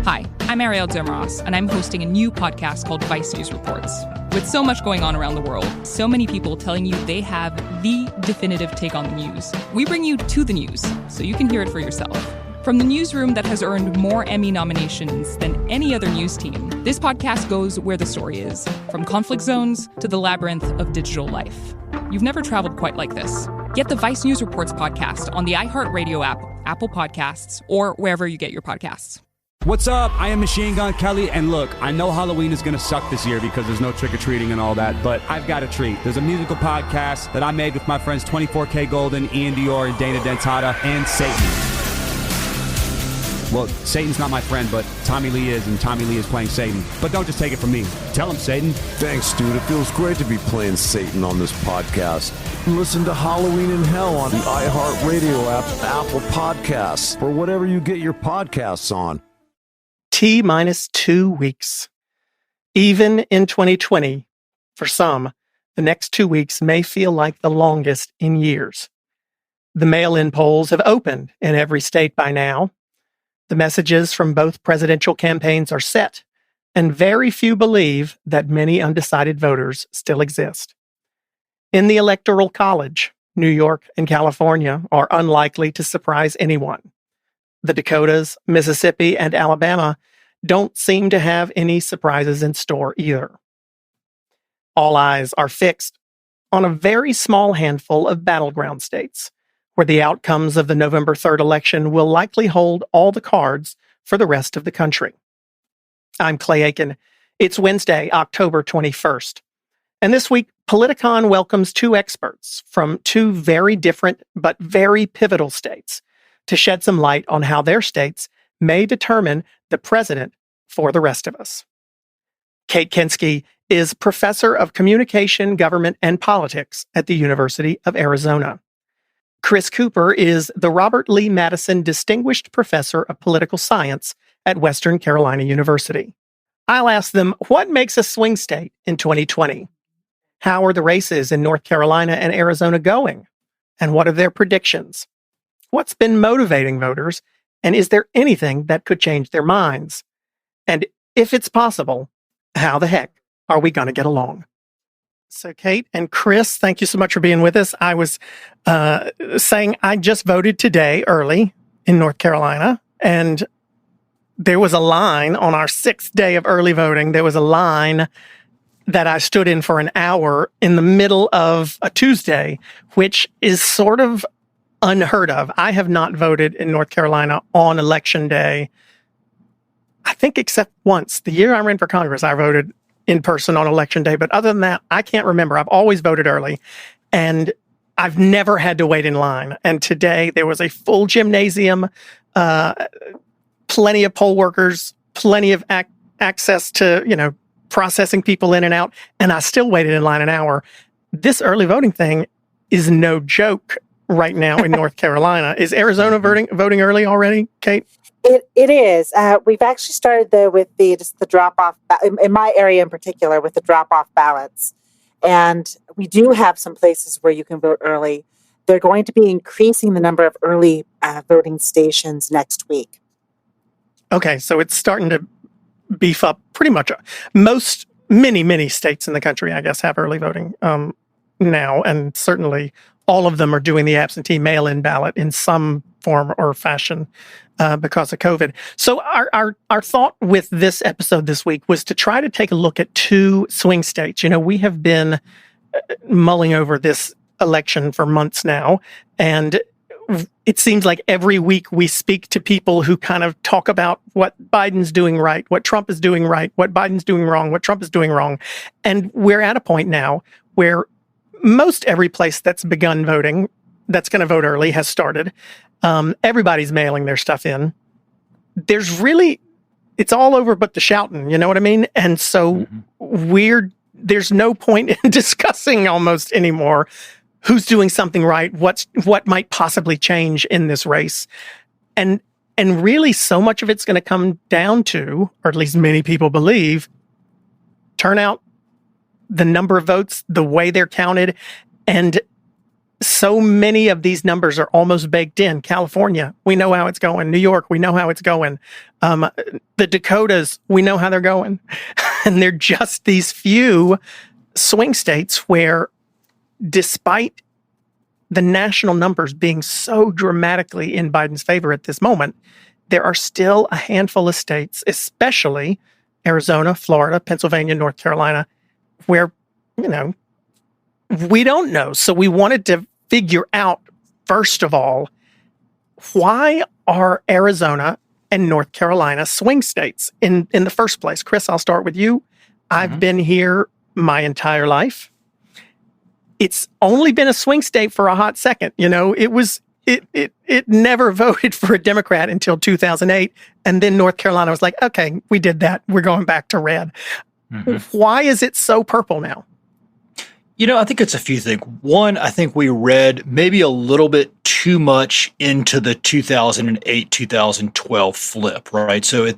Hi, I'm Ariel Zimros, and I'm hosting a new podcast called Vice News Reports. With so much going on around the world, so many people telling you they have the definitive take on the news, we bring you to the news so you can hear it for yourself. From the newsroom that has earned more Emmy nominations than any other news team, this podcast goes where the story is, from conflict zones to the labyrinth of digital life. You've never traveled quite like this. Get the Vice News Reports podcast on the iHeartRadio app, Apple Podcasts, or wherever you get your podcasts. What's up? I am Machine Gun Kelly, and look, I know Halloween is going to suck this year because there's no trick-or-treating and all that, but I've got a treat. There's a musical podcast that I made with my friends 24K Golden, Ian Dior, and Dana Dentata, and Satan. Well, Satan's not my friend, but Tommy Lee is, and Tommy Lee is playing Satan. But don't just take it from me. Tell him, Satan. Thanks, dude. It feels great to be playing Satan on this podcast. Listen to Halloween in Hell on the iHeartRadio app, Apple Podcasts, or whatever you get your podcasts on. T-minus 2 weeks. Even in 2020, for some, the next 2 weeks may feel like the longest in years. The mail-in polls have opened in every state by now. The messages from both presidential campaigns are set, and very few believe that many undecided voters still exist. In the Electoral College, New York and California are unlikely to surprise anyone. The Dakotas, Mississippi, and Alabama don't seem to have any surprises in store either. All eyes are fixed on a very small handful of battleground states, where the outcomes of the November 3rd election will likely hold all the cards for the rest of the country. I'm Clay Aiken. It's Wednesday, October 21st. And this week, Politicon welcomes two experts from two very different but very pivotal states to shed some light on how their states may determine the president for the rest of us. Kate Kenski is professor of communication, government, and politics at the University of Arizona. Chris Cooper is the Robert Lee Madison Distinguished Professor of Political Science at Western Carolina University. I'll ask them what makes a swing state in 2020. How are the races in North Carolina and Arizona going? And what are their predictions? What's been motivating voters? And is there anything that could change their minds? And if it's possible, how the heck are we going to get along? So Kate and Chris, thank you so much for being with us. I was saying I just voted today early in North Carolina, and there was a line on our 6th day of early voting. There was a line that I stood in for an hour in the middle of a Tuesday, which is sort of unheard of. I have not voted in North Carolina on election day, I think, except once. The year I ran for Congress, I voted in person on election day. But other than that, I can't remember. I've always voted early, and I've never had to wait in line. And today there was a full gymnasium, plenty of poll workers, plenty of access to, processing people in and out. And I still waited in line an hour. This early voting thing is no joke right now in North Carolina. Is Arizona voting early already, Kate? It is. We've actually started with the drop-off, in my area in particular, with the drop-off ballots. And we do have some places where you can vote early. They're going to be increasing the number of early voting stations next week. Okay, so it's starting to beef up pretty much. Many states in the country, I guess, have early voting now, and certainly all of them are doing the absentee mail-in ballot in some form or fashion because of COVID. So our thought with this episode this week was to try to take a look at two swing states. We have been mulling over this election for months now, and it seems like every week we speak to people who kind of talk about what Biden's doing right, what Trump is doing right, what Biden's doing wrong, what Trump is doing wrong. And we're at a point now where most every place that's begun voting, that's going to vote early, has started. Everybody's mailing their stuff in. It's all over but the shouting, you know what I mean? And so there's no point in discussing almost anymore who's doing something right, what might possibly change in this race. And really so much of it's going to come down to, or at least many people believe, turnout, the number of votes, the way they're counted, and so many of these numbers are almost baked in. California, we know how it's going. New York, we know how it's going. The Dakotas, we know how they're going. And they're just these few swing states where, despite the national numbers being so dramatically in Biden's favor at this moment, there are still a handful of states, especially Arizona, Florida, Pennsylvania, North Carolina, where, we don't know. So we wanted to figure out, first of all, why are Arizona and North Carolina swing states in the first place? Chris, I'll start with you. I've been here my entire life. It's only been a swing state for a hot second. It never voted for a Democrat until 2008. And then North Carolina was like, okay, we did that. We're going back to red. Why is it so purple now? I think it's a few things. One, I think we read maybe a little bit too much into the 2008-2012 flip, right? So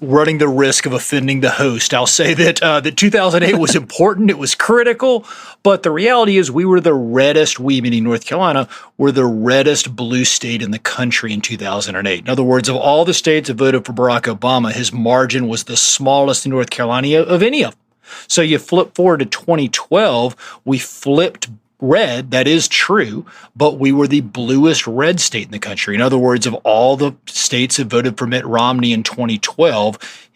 running the risk of offending the host, I'll say that 2008 was important. It was critical. But the reality is we, meaning North Carolina, were the reddest blue state in the country in 2008. In other words, of all the states that voted for Barack Obama, his margin was the smallest in North Carolina of any of them. So you flip forward to 2012, we flipped red. That is true, but we were the bluest red state in the country. In other words, of all the states that voted for Mitt Romney in 2012,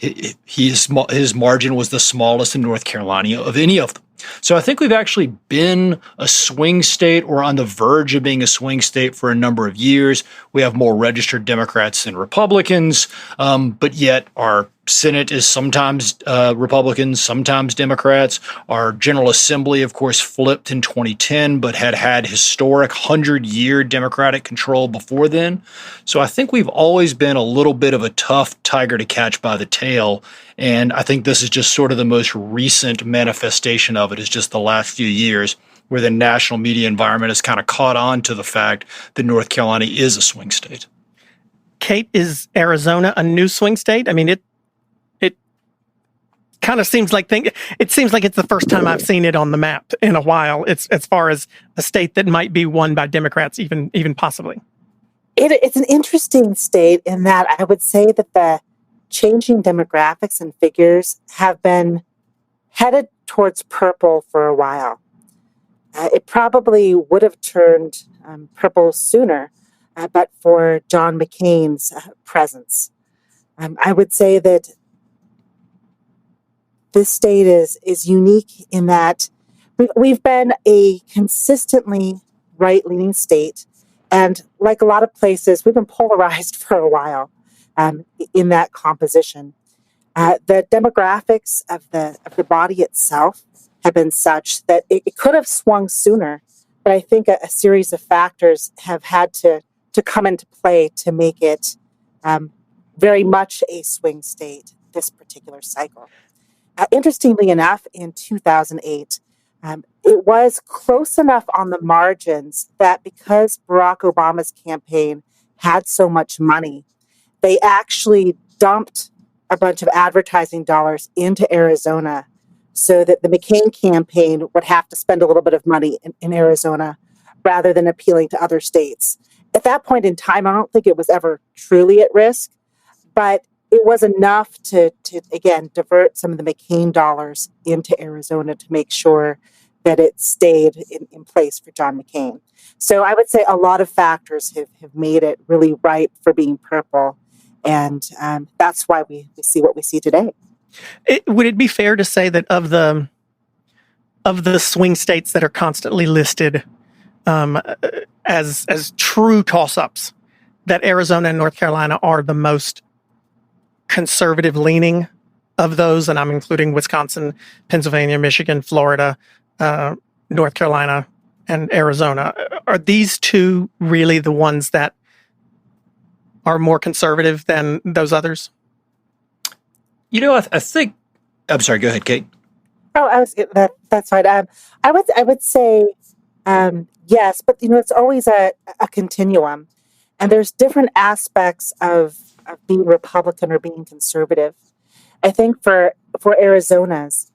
his margin was the smallest in North Carolina of any of them. So I think we've actually been a swing state or on the verge of being a swing state for a number of years. We have more registered Democrats than Republicans, but yet our Senate is sometimes Republicans, sometimes Democrats. Our General Assembly, of course, flipped in 2010, but had historic 100-year Democratic control before then. So I think we've always been a little bit of a tough tiger to catch by the tail. And I think this is just sort of the most recent manifestation of it, is just the last few years where the national media environment has kind of caught on to the fact that North Carolina is a swing state. Kate, is Arizona a new swing state? I mean, it kind of seems like it's the first time I've seen it on the map in a while. It's as far as a state that might be won by Democrats, even possibly. It's an interesting state in that I would say that the changing demographics and figures have been headed towards purple for a while. It probably would have turned purple sooner, but for John McCain's presence. I would say that this state is unique in that we've been a consistently right-leaning state, and like a lot of places, we've been polarized for a while in that composition. The demographics of the body itself have been such that it could have swung sooner, but I think a series of factors have had to come into play to make it very much a swing state this particular cycle. Interestingly enough, in 2008, it was close enough on the margins that because Barack Obama's campaign had so much money, they actually dumped a bunch of advertising dollars into Arizona so that the McCain campaign would have to spend a little bit of money in Arizona rather than appealing to other states. At that point in time, I don't think it was ever truly at risk, but it was enough to again, divert some of the McCain dollars into Arizona to make sure that it stayed in place for John McCain. So I would say a lot of factors have made it really ripe for being purple. And that's why we see what we see today. Would it be fair to say that of the swing states that are constantly listed as true toss-ups, that Arizona and North Carolina are the most conservative leaning of those? And I'm including Wisconsin, Pennsylvania, Michigan, Florida, North Carolina, and Arizona. Are these two really the ones that are more conservative than those others? I think. I'm sorry. Go ahead, Kate. Oh, that's fine. I would say yes, but it's always a continuum, and there's different aspects of being Republican or being conservative. I think for Arizonans,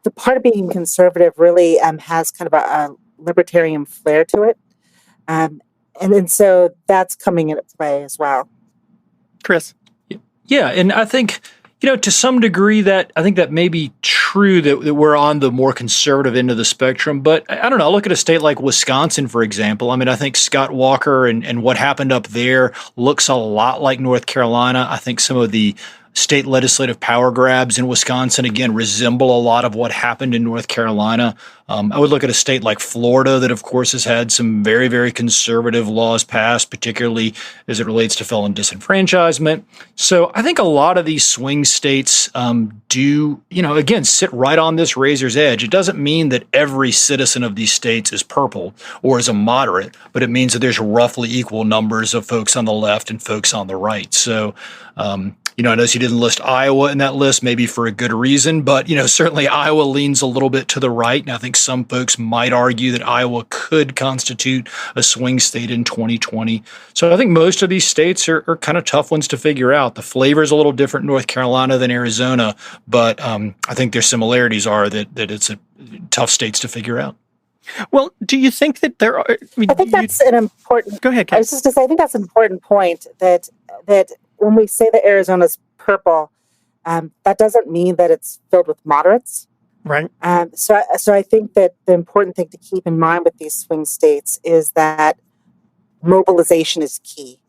the part of being conservative really has kind of a libertarian flair to it. And so that's coming into play as well. Chris? Yeah, and I think, to some degree that I think that may be true that we're on the more conservative end of the spectrum. But I don't know, I look at a state like Wisconsin, for example. I mean, I think Scott Walker and what happened up there looks a lot like North Carolina. I think some of the state legislative power grabs in Wisconsin, again, resemble a lot of what happened in North Carolina. I would look at a state like Florida that, of course, has had some very, very conservative laws passed, particularly as it relates to felon disenfranchisement. So I think a lot of these swing states do, again, sit right on this razor's edge. It doesn't mean that every citizen of these states is purple or is a moderate, but it means that there's roughly equal numbers of folks on the left and folks on the right. So, I notice you didn't list Iowa in that list, maybe for a good reason, but, certainly Iowa leans a little bit to the right. And I think some folks might argue that Iowa could constitute a swing state in 2020. So I think most of these states are kind of tough ones to figure out. The flavor is a little different in North Carolina than Arizona, but I think their similarities are that it's a tough states to figure out. Well, do you think that there are... I think that's an important... Go ahead, Kate. I was just going to say, I think that's an important point that when we say that Arizona's purple, that doesn't mean that it's filled with moderates. Right. So I think that the important thing to keep in mind with these swing states is that mobilization is key,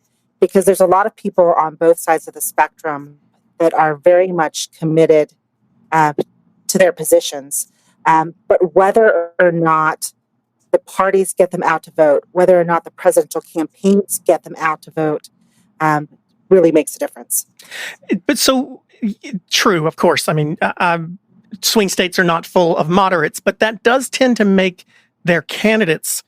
because there's a lot of people on both sides of the spectrum that are very much committed to their positions. But whether or not the parties get them out to vote, whether or not the presidential campaigns get them out to vote, really makes a difference. But so true, of course. I mean, swing states are not full of moderates, but that does tend to make their candidates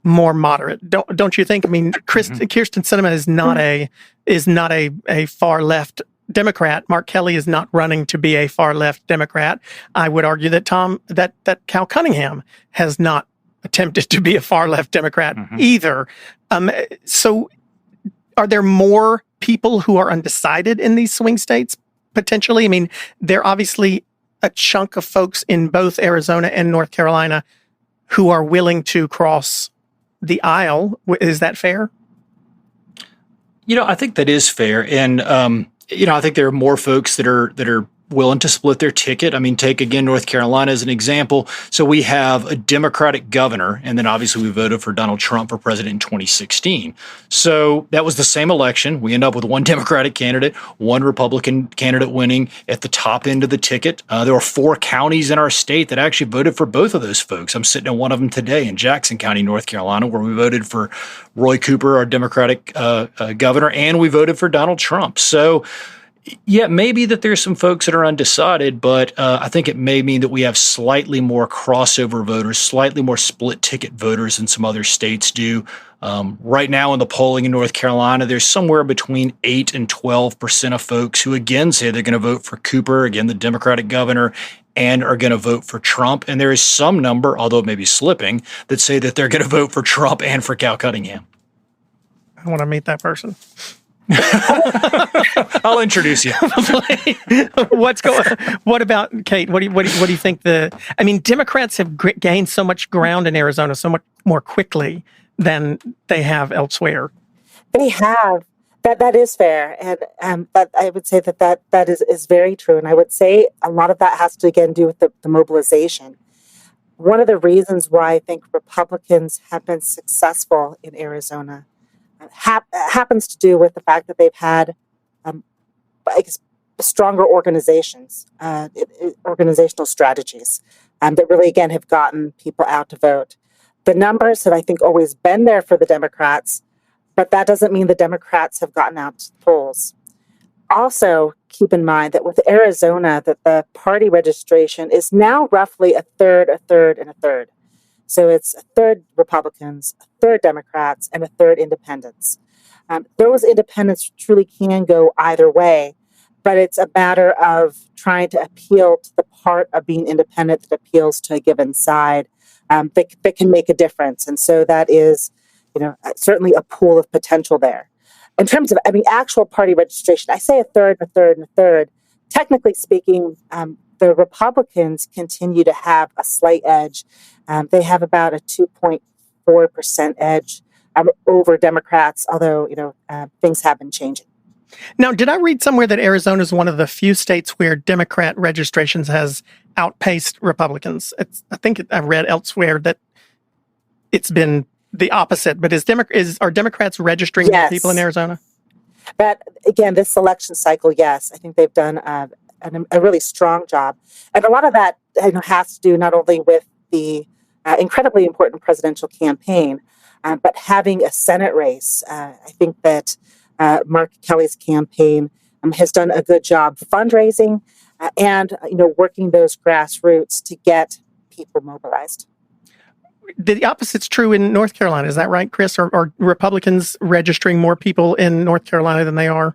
more moderate, don't you think? I mean, Kyrsten Sinema is not a far left Democrat. Mark Kelly is not running to be a far left Democrat. I would argue that that Cal Cunningham has not attempted to be a far left Democrat either. So, are there more people who are undecided in these swing states potentially? I mean, there are obviously a chunk of folks in both Arizona and North Carolina who are willing to cross the aisle. Is that fair? I think that is fair. And, I think there are more folks that are willing to split their ticket. I mean, take again North Carolina as an example. So we have a Democratic governor, and then obviously we voted for Donald Trump for president in 2016. So that was the same election. We end up with one Democratic candidate, one Republican candidate winning at the top end of the ticket. There were 4 counties in our state that actually voted for both of those folks. I'm sitting in one of them today in Jackson County, North Carolina, where we voted for Roy Cooper, our Democratic governor, and we voted for Donald Trump. So yeah, maybe that there's some folks that are undecided, but I think it may mean that we have slightly more crossover voters, slightly more split ticket voters than some other states do. Right now in the polling in North Carolina, there's somewhere between 8 and 12% of folks who again say they're going to vote for Cooper, again, the Democratic governor, and are going to vote for Trump. And there is some number, although it may be slipping, that say that they're going to vote for Trump and for Cal Cunningham. I want to meet that person. I'll introduce you. What about Kate? What do you think? Democrats have gained so much ground in Arizona so much more quickly than they have elsewhere. They have. That is fair, and but I would say that is very true. And I would say a lot of that has to again do with the mobilization. One of the reasons why I think Republicans have been successful in Arizona happens to do with the fact that they've had stronger organizations, organizational strategies that really, again, have gotten people out to vote. The numbers have, I think, always been there for the Democrats, but that doesn't mean the Democrats have gotten out to the polls. Also, keep in mind that with Arizona, that the party registration is now roughly a third, and a third. So it's a third Republicans, a third Democrats, and a third independents. Those independents truly can go either way, but it's a matter of trying to appeal to the part of being independent that appeals to a given side that can make a difference. And so that is, certainly a pool of potential there. In terms of, actual party registration, I say a third, and a third. Technically speaking, the Republicans continue to have a slight edge. They have about a 2.4% edge over Democrats, although things have been changing. Now, did I read somewhere that Arizona is one of the few states where Democrat registrations has outpaced Republicans? I think I read elsewhere that it's been the opposite. But are Democrats registering more people in Arizona? That, again, this election cycle, yes, I think they've done a really strong job. And a lot of that has to do not only with the incredibly important presidential campaign, but having a Senate race. I think that Mark Kelly's campaign has done a good job fundraising and working those grassroots to get people mobilized. The opposite's true in North Carolina. Is that right, Chris? Are Republicans registering more people in North Carolina than they are?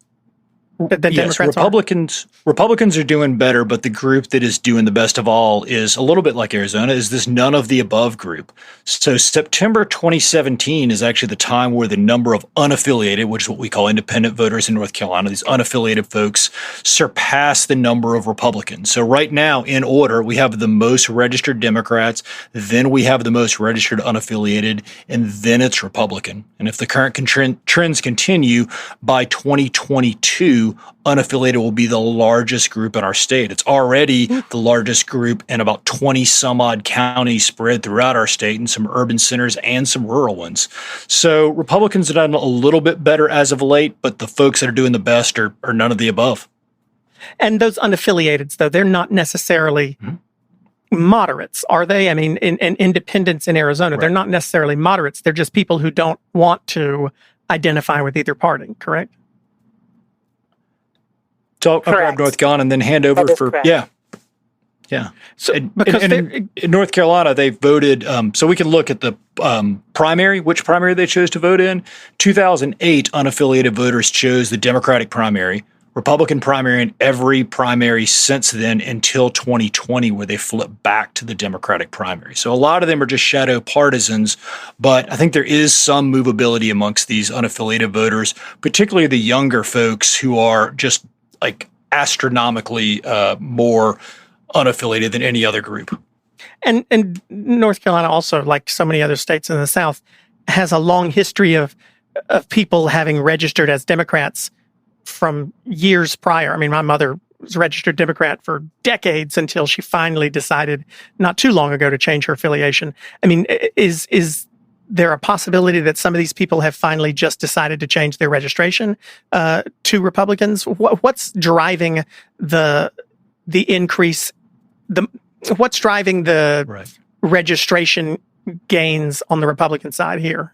Yes, Republicans are doing better, but the group that is doing the best of all is a little bit like Arizona, is this none of the above group. So September 2017 is actually the time where the number of unaffiliated, which is what we call independent voters in North Carolina, these unaffiliated folks, surpass the number of Republicans. So right now, in order, we have the most registered Democrats, then we have the most registered unaffiliated, and then it's Republican. And if the current trends continue, by 2022, unaffiliated will be the largest group in our state. It's already the largest group in about 20 some odd counties spread throughout our state, and some urban centers and some rural ones. So Republicans have done a little bit better as of late, but the folks that are doing the best are none of the above. And those unaffiliateds, though, they're not necessarily moderates, are they? I mean, in independents in Arizona, they're not necessarily moderates. They're just people who don't want to identify with either party, correct? So I'll grab North Carolina and then hand over for correct. Yeah. So because in North Carolina, they voted. So we can look at the primary, which primary they chose to vote in. 2008, unaffiliated voters chose the Democratic primary, Republican primary, and every primary since then until 2020, where they flipped back to the Democratic primary. So a lot of them are just shadow partisans, but I think there is some movability amongst these unaffiliated voters, particularly the younger folks who are just like astronomically more unaffiliated than any other group. And North Carolina also, like so many other states in the South, has a long history of people having registered as Democrats from years prior. I mean, my mother was a registered Democrat for decades until she finally decided not too long ago to change her affiliation. I mean, is there a possibility that some of these people have finally just decided to change their registration to Republicans? What's driving the increase? What's driving the registration gains on the Republican side here?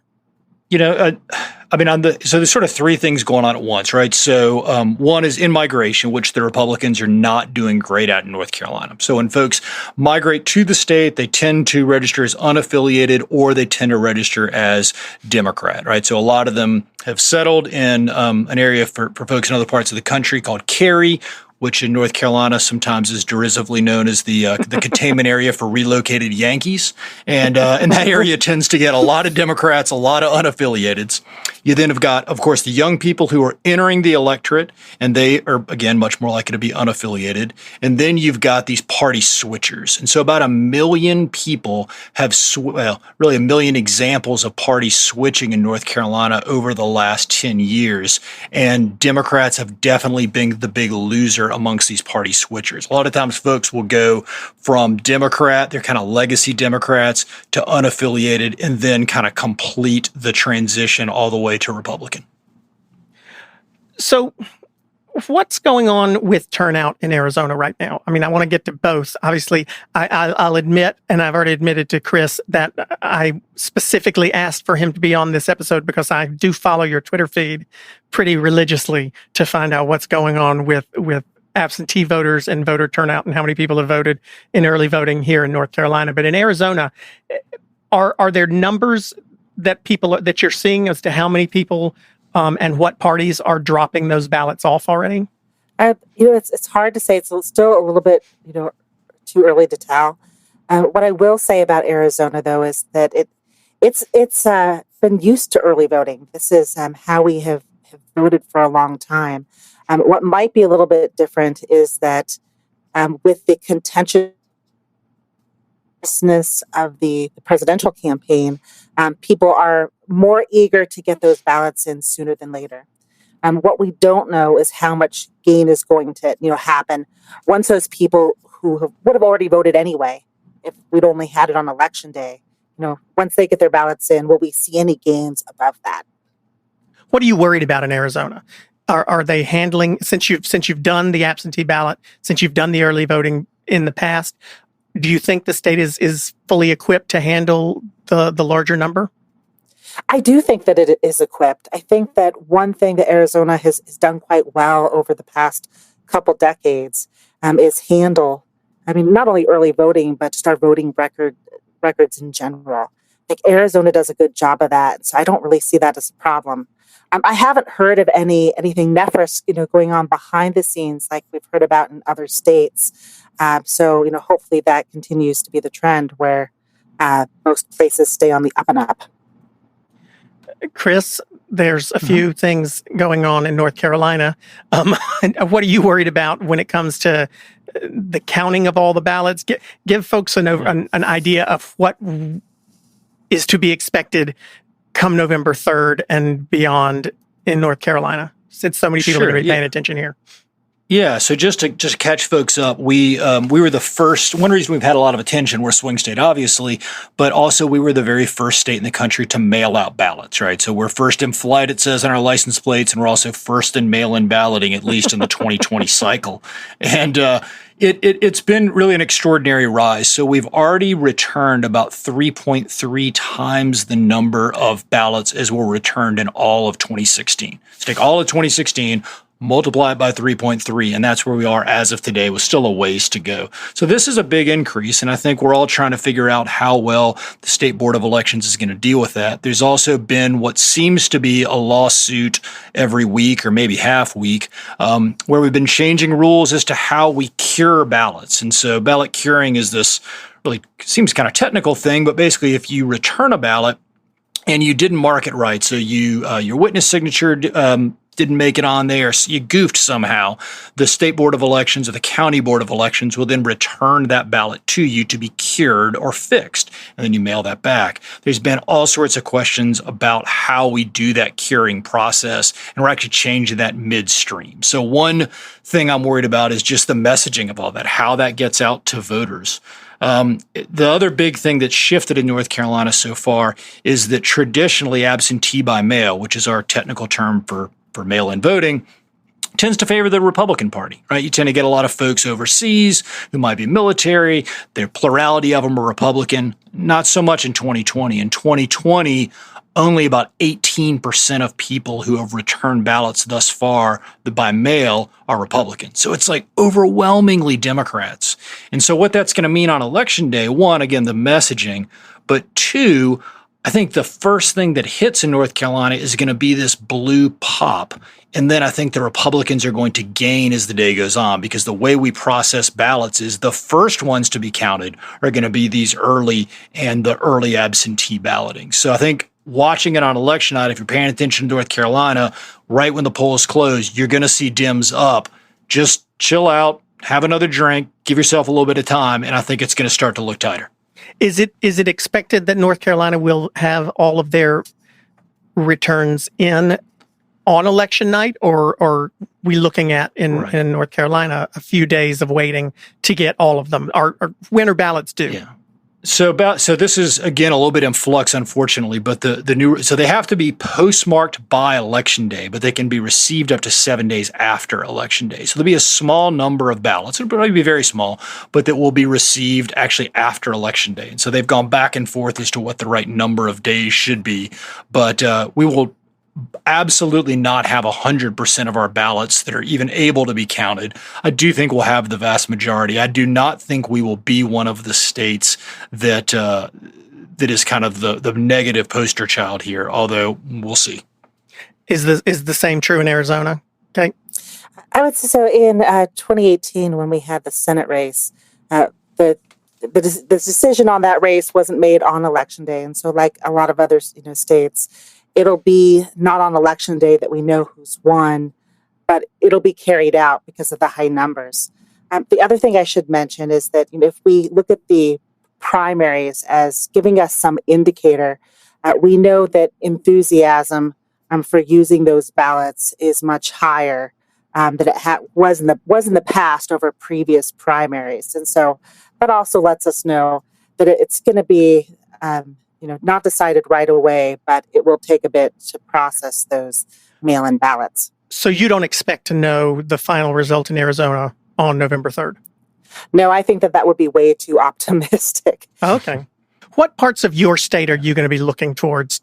I mean, so there's sort of three things going on at once, right? So one is in-migration, which the Republicans are not doing great at in North Carolina. So when folks migrate to the state, they tend to register as unaffiliated or they tend to register as Democrat, right? So a lot of them have settled in an area for folks in other parts of the country called Cary, which in North Carolina sometimes is derisively known as the containment area for relocated Yankees. And that area tends to get a lot of Democrats, a lot of unaffiliateds. You then have got, of course, the young people who are entering the electorate, and they are, again, much more likely to be unaffiliated. And then you've got these party switchers. And so about 1 million people have, really 1 million examples of party switching in North Carolina over the last 10 years. And Democrats have definitely been the big loser amongst these party switchers. A lot of times folks will go from Democrat, they're kind of legacy Democrats, to unaffiliated, and then kind of complete the transition all the way to Republican. So what's going on with turnout in Arizona right now? I mean, I want to get to both. Obviously, I'll admit, and I've already admitted to Chris, that I specifically asked for him to be on this episode because I do follow your Twitter feed pretty religiously to find out what's going on with absentee voters and voter turnout and how many people have voted in early voting here in North Carolina. But in Arizona, are there numbers that you're seeing as to how many people and what parties are dropping those ballots off already? It's hard to say. It's still a little bit, too early to tell. What I will say about Arizona, though, is that it's been used to early voting. This is how we have voted for a long time. What might be a little bit different is that with the contentiousness of the presidential campaign, people are more eager to get those ballots in sooner than later. What we don't know is how much gain is going to happen once those people who would have already voted anyway, if we'd only had it on election day, once they get their ballots in, will we see any gains above that? What are you worried about in Arizona? Are they handling, since you've done the absentee ballot, since you've done the early voting in the past, do you think the state is fully equipped to handle the larger number? I do think that it is equipped. I think that one thing that Arizona has done quite well over the past couple decades is handle, not only early voting, but just our voting records in general. Like Arizona does a good job of that. So I don't really see that as a problem. I haven't heard of anything nefarious, going on behind the scenes like we've heard about in other states. So hopefully that continues to be the trend where most places stay on the up and up. Chris, there's a few things going on in North Carolina. What are you worried about when it comes to the counting of all the ballots? Give folks an idea of what is to be expected come November 3rd and beyond in North Carolina, since so many people are going to be paying attention here. Yeah, so just to catch folks up, we were the first. One reason we've had a lot of attention, we're a swing state, obviously, but also we were the very first state in the country to mail out ballots, right? So we're first in flight, it says on our license plates, and we're also first in mail-in balloting, at least in the 2020 cycle. And it's been really an extraordinary rise. So we've already returned about 3.3 times the number of ballots as were returned in all of 2016. So take all of 2016, multiply it by 3.3, and that's where we are as of today, with still a ways to go. So this is a big increase, and I think we're all trying to figure out how well the State Board of Elections is going to deal with that. There's also been what seems to be a lawsuit every week or maybe half week where we've been changing rules as to how we cure ballots. And so ballot curing is this really seems kind of technical thing, but basically if you return a ballot and you didn't mark it right, so your witness signature didn't make it on there, you goofed somehow, the State Board of Elections or the County Board of Elections will then return that ballot to you to be cured or fixed, and then you mail that back. There's been all sorts of questions about how we do that curing process, and we're actually changing that midstream. So one thing I'm worried about is just the messaging of all that, how that gets out to voters. The other big thing that's shifted in North Carolina so far is that traditionally absentee by mail, which is our technical term for mail-in voting, tends to favor the Republican Party, right? You tend to get a lot of folks overseas who might be military. The plurality of them are Republican. Not so much in 2020. In 2020, only about 18% of people who have returned ballots thus far by mail are Republicans. So it's like overwhelmingly Democrats. And so what that's going to mean on Election Day, one, again, the messaging, but two, I think the first thing that hits in North Carolina is going to be this blue pop. And then I think the Republicans are going to gain as the day goes on, because the way we process ballots is the first ones to be counted are going to be these early and the early absentee balloting. So I think watching it on election night, if you're paying attention to North Carolina, right when the polls close, you're going to see Dems up. Just chill out, have another drink, give yourself a little bit of time, and I think it's going to start to look tighter. Is it expected that North Carolina will have all of their returns in on election night, or are we looking at in North Carolina a few days of waiting to get all of them? Or when are ballots due? Yeah. So this is again a little bit in flux, unfortunately, but so they have to be postmarked by Election Day, but they can be received up to 7 days after Election Day. So there'll be a small number of ballots. It'll probably be very small, but that will be received actually after Election Day. And so they've gone back and forth as to what the right number of days should be, but we will absolutely not have 100% of our ballots that are even able to be counted. I do think we'll have the vast majority. I do not think we will be one of the states that is kind of the negative poster child here, although we'll see. Is the same true in Arizona? Okay. I would say so. In 2018, when we had the Senate race, the decision on that race wasn't made on Election Day. And so like a lot of other states, it'll be not on Election Day that we know who's won, but it'll be carried out because of the high numbers. The other thing I should mention is that if we look at the primaries as giving us some indicator, we know that enthusiasm for using those ballots is much higher than it was in the past over previous primaries, and so that also lets us know that it's going to be not decided right away, but it will take a bit to process those mail-in ballots. So you don't expect to know the final result in Arizona on November 3rd? No, I think that would be way too optimistic. Okay. What parts of your state are you going to be looking towards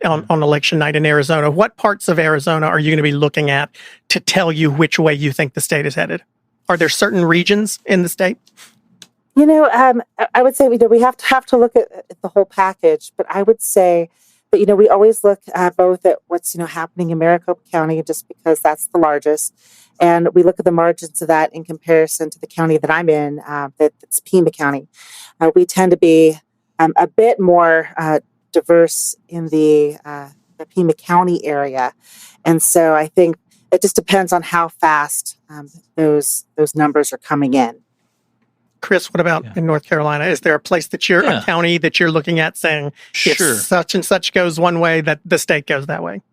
on election night in Arizona? What parts of Arizona are you going to be looking at to tell you which way you think the state is headed? Are there certain regions in the state? I would say we have to look at the whole package, but I would say that we always look both at what's happening in Maricopa County, just because that's the largest, and we look at the margins of that in comparison to the county that I'm in, that's Pima County. We tend to be a bit more diverse in the Pima County area, and so I think it just depends on how fast those numbers are coming in. Chris, what about in North Carolina? Is there a place that a county that you're looking at saying, if such and such goes one way, that the state goes that way?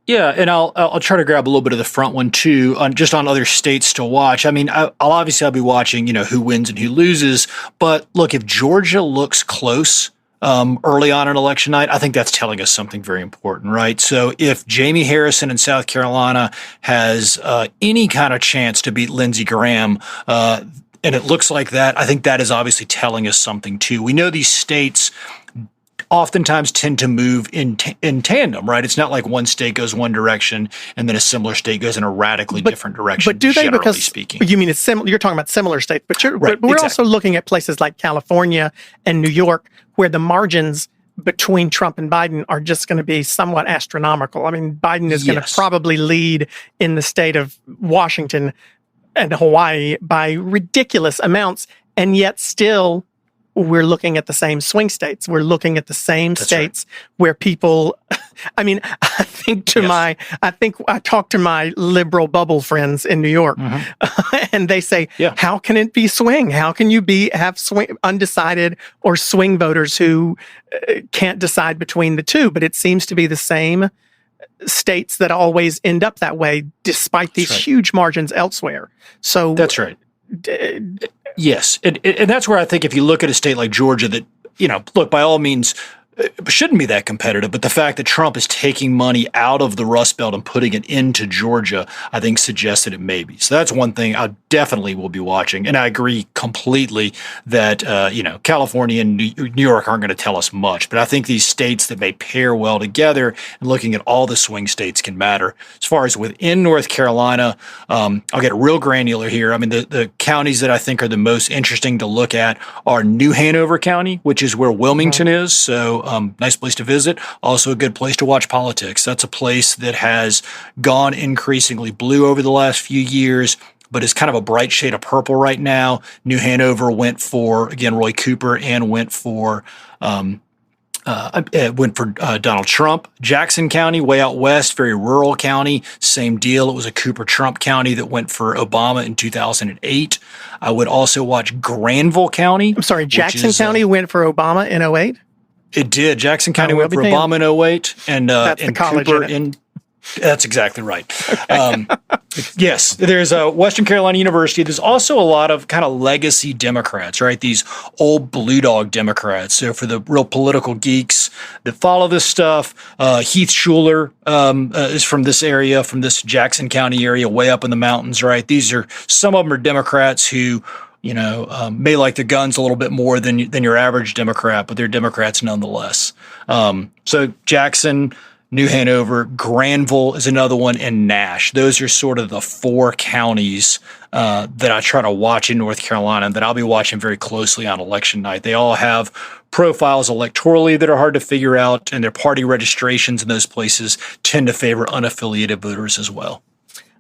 Yeah, and I'll try to grab a little bit of the front one too, just on other states to watch. I mean, I'll be watching, who wins and who loses. But look, if Georgia looks close early on election night, I think that's telling us something very important, right? So if Jamie Harrison in South Carolina has any kind of chance to beat Lindsey Graham, and it looks like that, I think that is obviously telling us something too. We know these states oftentimes tend to move in tandem, right? It's not like one state goes one direction and then a similar state goes in a radically different direction. But do they? Because speaking, you mean it's similar? You're talking about similar states, but we're also looking at places like California and New York, where the margins between Trump and Biden are just going to be somewhat astronomical. I mean, Biden is going to probably lead in the state of Washington and Hawaii by ridiculous amounts, and yet still we're looking at the same swing states. We're looking at the same states where people, I mean, I think I talked to my liberal bubble friends in New York, and they say, how can it be swing? How can you have swing undecided or swing voters who can't decide between the two? But it seems to be the same states that always end up that way, despite these huge margins elsewhere. So that's right. Yes. And that's where I think if you look at a state like Georgia that, look, by all means, shouldn't be that competitive, but the fact that Trump is taking money out of the Rust Belt and putting it into Georgia, I think suggests that it may be. So that's one thing I definitely will be watching. And I agree completely that, California and New York aren't going to tell us much, but I think these states that may pair well together and looking at all the swing states can matter. As far as within North Carolina, I'll get real granular here. I mean, the counties that I think are the most interesting to look at are New Hanover County, which is where Wilmington is. So, nice place to visit. Also a good place to watch politics. That's a place that has gone increasingly blue over the last few years, but is kind of a bright shade of purple right now. New Hanover went for, again, Roy Cooper, and went for Donald Trump. Jackson County, way out west, very rural county, same deal. It was a Cooper-Trump county that went for Obama in 2008. I would also watch Granville County. I'm sorry, Jackson County went for Obama in 2008? It did. Jackson County went for Obama in 2008, and that's the college Cooper in. That's exactly right. Yes, there's Western Carolina University. There's also a lot of kind of legacy Democrats, right? These old blue dog Democrats. So for the real political geeks that follow this stuff, Heath Schuler is from this area, from this Jackson County area, way up in the mountains, right? Some of them are Democrats who may like the guns a little bit more than your average Democrat, but they're Democrats nonetheless. So Jackson, New Hanover, Granville is another one, and Nash. Those are sort of the four counties that I try to watch in North Carolina that I'll be watching very closely on election night. They all have profiles electorally that are hard to figure out, and their party registrations in those places tend to favor unaffiliated voters as well.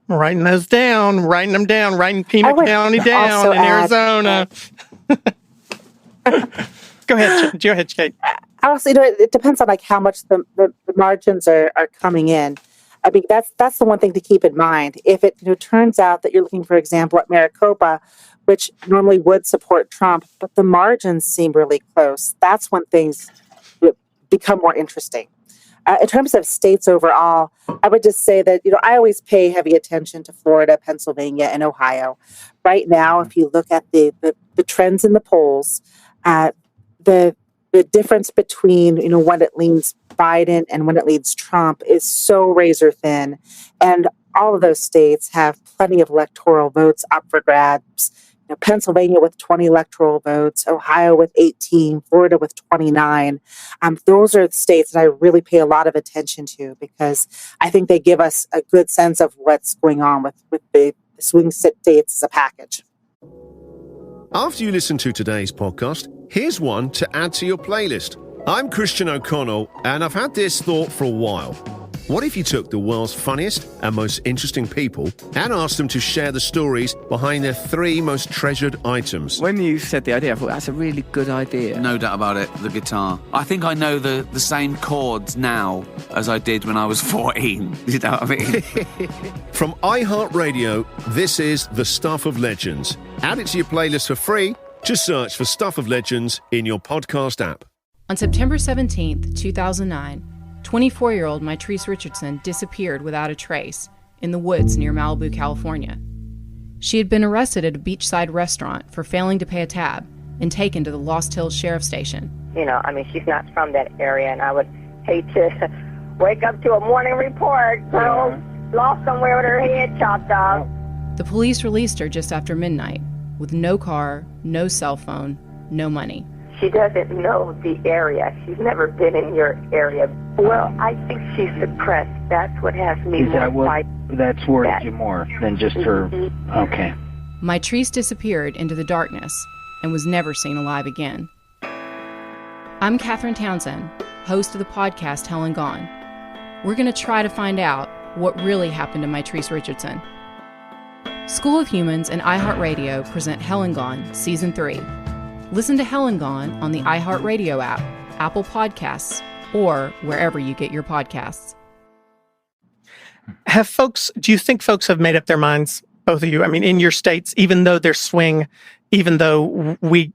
Writing them down, writing Pima County down in Arizona. Go ahead, Kate. Honestly, it depends on how much the margins are coming in. I mean, that's the one thing to keep in mind. If it turns out that you're looking, for example, at Maricopa, which normally would support Trump, but the margins seem really close. That's when things become more interesting. In terms of states overall, I would just say that, I always pay heavy attention to Florida, Pennsylvania, and Ohio. Right now, if you look at the trends in the polls, the difference between, when it leans Biden and when it leans Trump is so razor thin. And all of those states have plenty of electoral votes up for grabs. Pennsylvania with 20 electoral votes, Ohio with 18, Florida with 29. Those are the states that I really pay a lot of attention to because I think they give us a good sense of what's going on with the swing states as a package. After you listen to today's podcast, here's one to add to your playlist. I'm Christian O'Connell, and I've had this thought for a while. What if you took the world's funniest and most interesting people and asked them to share the stories behind their 3 most treasured items? When you said the idea, I thought that's a really good idea. No doubt about it, the guitar. I think I know the same chords now as I did when I was 14. You know what I mean? From iHeartRadio, this is The Stuff of Legends. Add it to your playlist for free. Just search for Stuff of Legends in your podcast app. On September 17th, 2009, 24-year-old Mitrice Richardson disappeared without a trace in the woods near Malibu, California. She had been arrested at a beachside restaurant for failing to pay a tab and taken to the Lost Hills Sheriff Station. She's not from that area, and I would hate to wake up to a morning report, girl lost somewhere with her head chopped off. The police released her just after midnight with no car, no cell phone, no money. She doesn't know the area. She's never been in your area. Well, I think she's depressed. That's what has me more. That's worried you more than just her. Okay. Mitrice disappeared into the darkness and was never seen alive again. I'm Catherine Townsend, host of the podcast Hell and Gone. We're going to try to find out what really happened to Mitrice Richardson. School of Humans and iHeartRadio present Hell and Gone Season 3. Listen to Hell and Gone on the iHeartRadio app, Apple Podcasts, or wherever you get your podcasts. Do you think folks have made up their minds, both of you? I mean, in your states, even though there's swing, even though we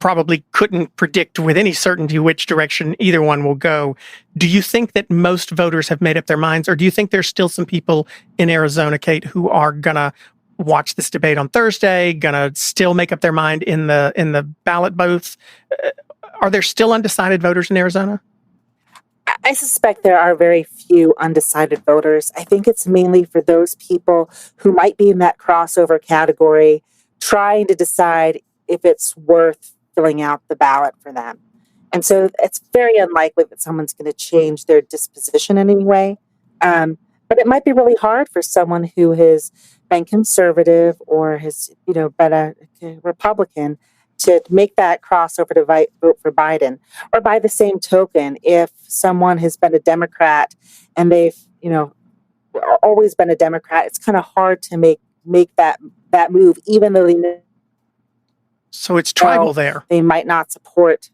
probably couldn't predict with any certainty which direction either one will go, do you think that most voters have made up their minds, or do you think there's still some people in Arizona, Kate, who are gonna watch this debate on Thursday, gonna still make up their mind in the ballot booth? Are there still undecided voters in Arizona? I suspect there are very few undecided voters. I think it's mainly for those people who might be in that crossover category, trying to decide if it's worth filling out the ballot for them. And so it's very unlikely that someone's going to change their disposition in any way. But it might be really hard for someone who has been conservative or has, been a Republican to make that crossover to vote for Biden. Or by the same token, if someone has been a Democrat and they've, always been a Democrat, it's kind of hard to make that move, even though they know. So it's tribal there. They might not support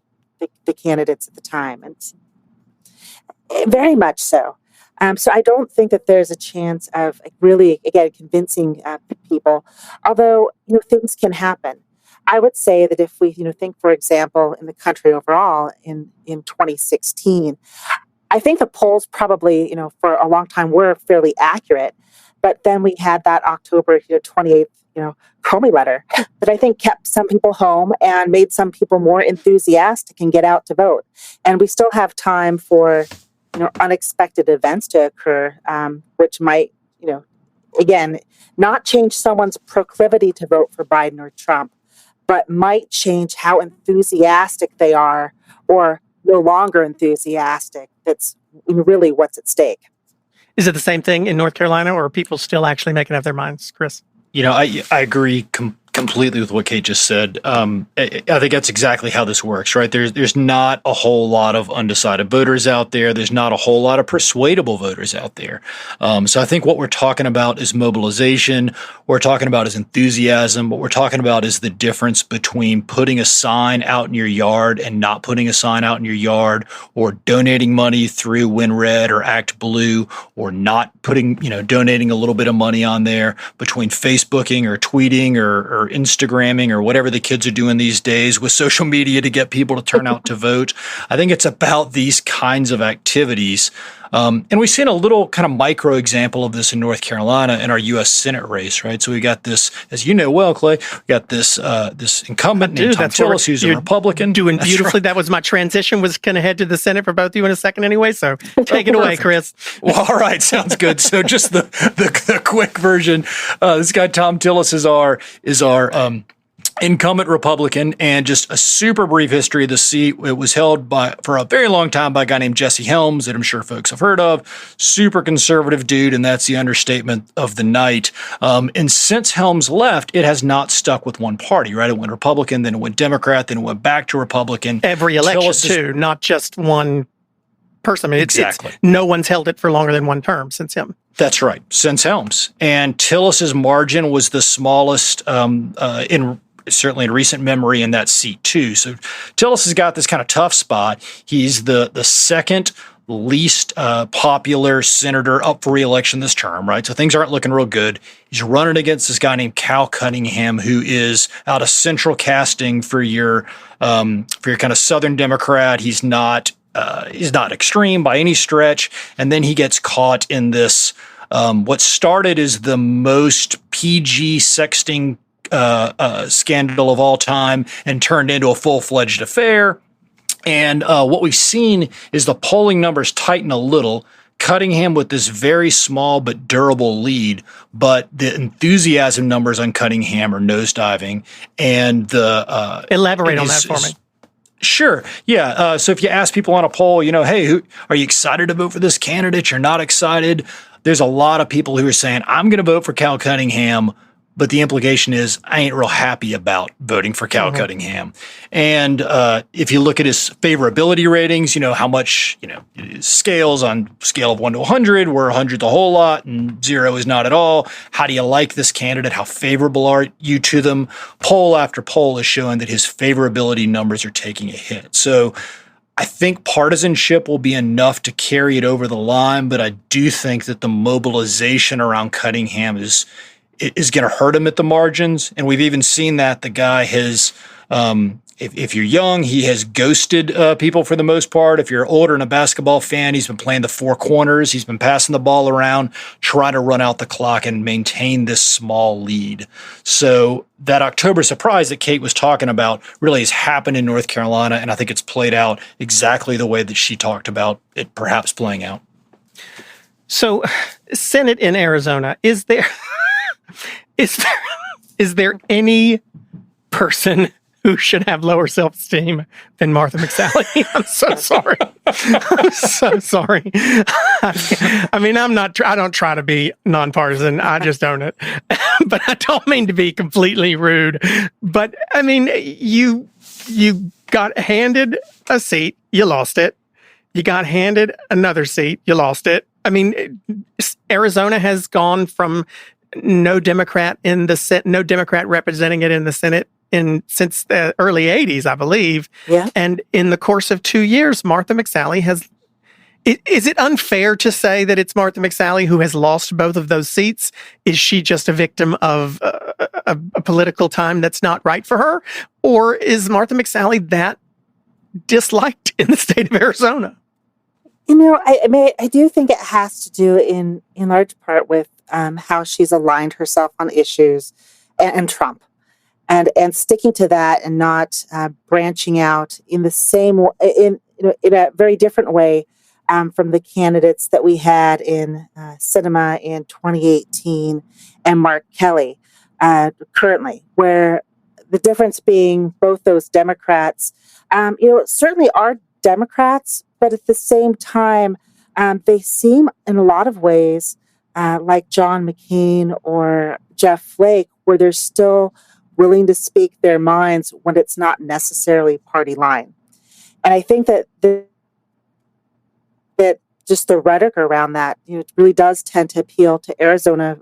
the candidates at the time. And very much so. So I don't think that there's a chance of really, again, convincing people, although, things can happen. I would say that if we, think, for example, in the country overall in 2016, I think the polls probably, for a long time were fairly accurate. But then we had that October 28th, Comey letter that I think kept some people home and made some people more enthusiastic and get out to vote. And we still have time for unexpected events to occur, which might, again, not change someone's proclivity to vote for Biden or Trump, but might change how enthusiastic they are or no longer enthusiastic. That's really what's at stake. Is it the same thing in North Carolina, or are people still actually making up their minds, Chris? I agree completely with what Kate just said. I think that's exactly how this works, right? There's not a whole lot of undecided voters out there. There's not a whole lot of persuadable voters out there. So I think what we're talking about is mobilization. What we're talking about is enthusiasm. What we're talking about is the difference between putting a sign out in your yard and not putting a sign out in your yard, or donating money through Win Red or Act Blue, or not putting, donating a little bit of money on there, between Facebooking or tweeting or or Instagramming or whatever the kids are doing these days with social media to get people to turn out to vote. I think it's about these kinds of activities. And we've seen a little kind of micro example of this in North Carolina in our U.S. Senate race, right? So we got this, as you know well, Clay, we got this this incumbent named Tom Tillis, who's a Republican. Doing That's beautifully. right. That was my transition, was going to head to the Senate for both of you in a second anyway. So take it away, Chris. Well, all right, sounds good. So just the quick version. This guy Tom Tillis is our incumbent Republican, and just a super brief history of the seat. It was held for a very long time by a guy named Jesse Helms, that I'm sure folks have heard of. Super conservative dude, and that's the understatement of the night. And since Helms left, it has not stuck with one party, right? It went Republican, then it went Democrat, then it went back to Republican. Every election, too, not just one person. I mean, exactly. No one's held it for longer than one term since him. That's right, since Helms. And Tillis's margin was the smallest certainly in recent memory in that seat too. So Tillis has got this kind of tough spot. He's the second least popular senator up for re-election this term, right? So things aren't looking real good. He's running against this guy named Cal Cunningham, who is out of central casting for your kind of Southern Democrat. He's not extreme by any stretch. And then he gets caught in this, what started as the most PG sexting scandal of all time and turned into a full-fledged affair. And what we've seen is the polling numbers tighten a little, Cunningham with this very small but durable lead, but the enthusiasm numbers on Cunningham are nosediving. And the elaborate on that for me. Sure. Yeah. So if you ask people on a poll, hey, are you excited to vote for this candidate? You're not excited. There's a lot of people who are saying, I'm going to vote for Cal Cunningham. But the implication is I ain't real happy about voting for Cal Cunningham. And if you look at his favorability ratings, how much, scales on scale of 1 to 100, where 100's a whole lot and 0 is not at all. How do you like this candidate? How favorable are you to them? Poll after poll is showing that his favorability numbers are taking a hit. So I think partisanship will be enough to carry it over the line, but I do think that the mobilization around Cunningham is going to hurt him at the margins. And we've even seen that the guy has, if you're young, he has ghosted people for the most part. If you're older and a basketball fan, he's been playing the four corners. He's been passing the ball around, trying to run out the clock and maintain this small lead. So that October surprise that Kate was talking about really has happened in North Carolina. And I think it's played out exactly the way that she talked about it perhaps playing out. So Senate in Arizona, is there any person who should have lower self-esteem than Martha McSally? I'm so sorry. I'm so sorry. I mean, I don't try to be nonpartisan. I just own it. But I don't mean to be completely rude. But I mean, you got handed a seat, you lost it. You got handed another seat, you lost it. I mean, Arizona has gone from no Democrat representing it in the Senate since the early 80s, I believe. Yeah. And in the course of 2 years, Martha McSally has. Is it unfair to say that it's Martha McSally who has lost both of those seats? Is she just a victim of a political time that's not right for her? Or is Martha McSally that disliked in the state of Arizona? I do think it has to do in large part with how she's aligned herself on issues and Trump, and sticking to that and not branching out in the same in a very different way from the candidates that we had in Sinema in 2018 and Mark Kelly currently, where the difference being both those Democrats, certainly are Democrats, but at the same time, they seem in a lot of ways like John McCain or Jeff Flake, where they're still willing to speak their minds when it's not necessarily party line. And I think that just the rhetoric around that, it really does tend to appeal to Arizona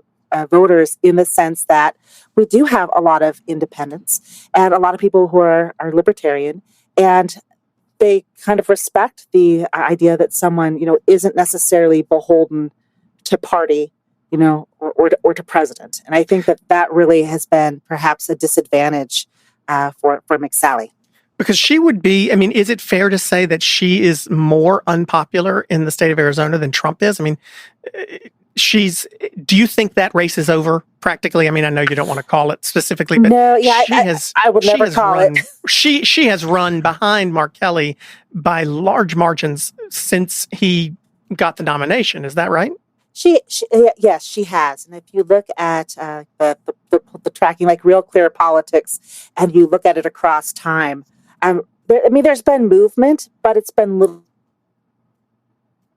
voters in the sense that we do have a lot of independents and a lot of people who are libertarian, and they kind of respect the idea that someone, isn't necessarily beholden to party or to president. And I think that really has been perhaps a disadvantage for McSally. Because she would be, I mean, is it fair to say that she is more unpopular in the state of Arizona than Trump is? I mean, do you think that race is over practically? I mean, I know you don't want to call it specifically, but no, yeah, I would never call it. She has run behind Mark Kelly by large margins since he got the nomination. Is that right? Yes, she has. And if you look at the tracking, like Real Clear Politics, and you look at it across time, there's been movement, but it's been little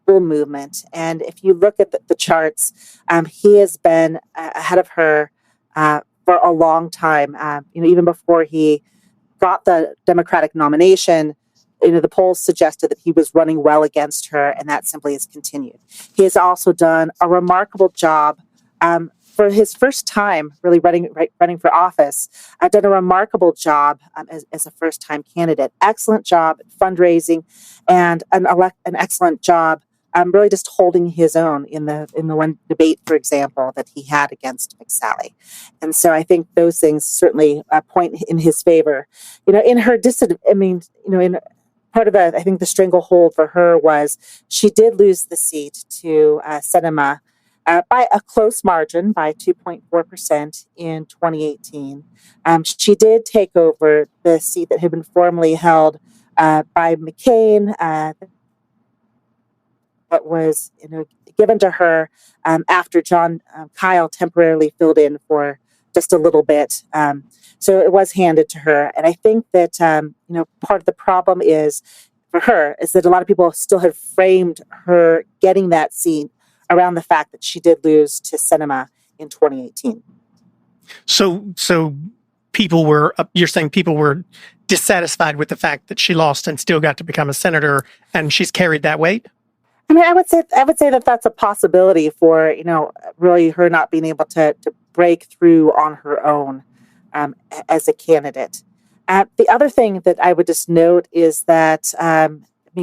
movement. And if you look at the charts, he has been ahead of her for a long time. Even before he got the Democratic nomination, the polls suggested that he was running well against her, and that simply has continued. He has also done a remarkable job for his first time really running for office. I've done a remarkable job as a first-time candidate. Excellent job at fundraising, and an excellent job really just holding his own in the one debate, for example, that he had against McSally. And so I think those things certainly point in his favor. In her part of I think the stranglehold for her was she did lose the seat to Sinema by a close margin, by 2.4% in 2018. She did take over the seat that had been formerly held by McCain, that was given to her after John Kyle temporarily filled in for just a little bit. So it was handed to her. And I think that, part of the problem for her is that a lot of people still have framed her getting that seat around the fact that she did lose to Sinema in 2018. So you're saying people were dissatisfied with the fact that she lost and still got to become a senator, and she's carried that weight? I mean, I would say that that's a possibility for, really her not being able to break through on her own as a candidate. The other thing that I would just note is that,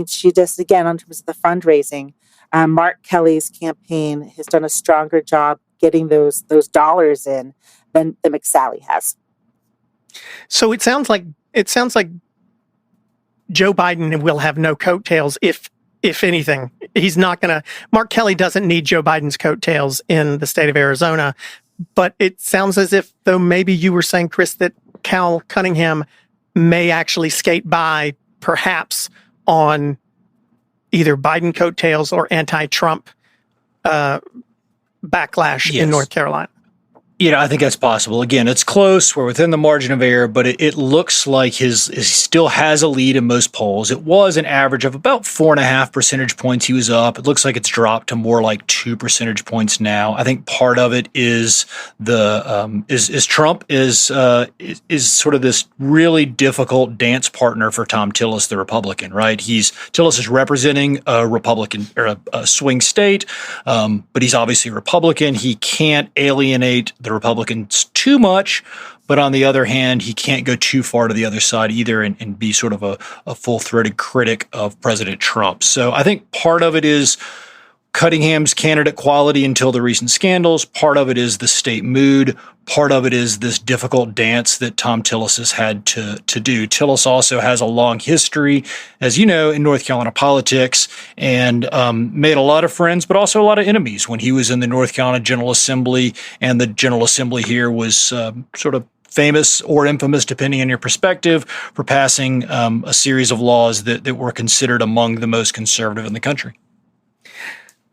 she just, again, in terms of the fundraising, Mark Kelly's campaign has done a stronger job getting those dollars in than McSally has. So it sounds like Joe Biden will have no coattails if anything. He's not going to. Mark Kelly doesn't need Joe Biden's coattails in the state of Arizona. But it sounds as if, though, maybe you were saying, Chris, that Cal Cunningham may actually skate by, perhaps, on either Biden coattails or anti-Trump backlash in North Carolina. I think that's possible. Again, it's close. We're within the margin of error, but it looks like he still has a lead in most polls. It was an average of about 4.5 percentage points he was up. It looks like it's dropped to more like 2 percentage points now. I think part of it is Trump is sort of this really difficult dance partner for Tom Tillis, the Republican, right? Tillis is representing a Republican or a swing state, but he's obviously a Republican. He can't alienate the Republicans too much, but on the other hand, he can't go too far to the other side either and be sort of a full-throated critic of President Trump. So I think part of it is Cunningham's candidate quality until the recent scandals. Part of it is the state mood. Part of it is this difficult dance that Tom Tillis has had to do. Tillis also has a long history, as you know, in North Carolina politics, and made a lot of friends, but also a lot of enemies when he was in the North Carolina General Assembly. And the General Assembly here was sort of famous or infamous, depending on your perspective, for passing a series of laws that were considered among the most conservative in the country.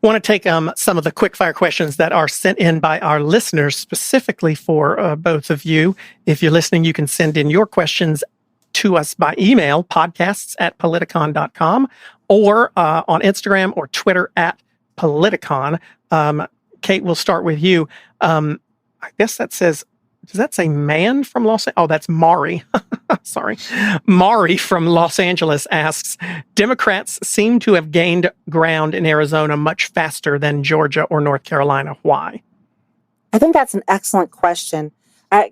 I want to take some of the quickfire questions that are sent in by our listeners specifically for both of you. If you're listening, you can send in your questions to us by email, podcasts@politicon.com, or on Instagram or Twitter @Politicon. Kate, we'll start with you. I guess that says, does that say man from Los Angeles? Oh, that's Mari. Sorry. Mari from Los Angeles asks, Democrats seem to have gained ground in Arizona much faster than Georgia or North Carolina. Why? I think that's an excellent question.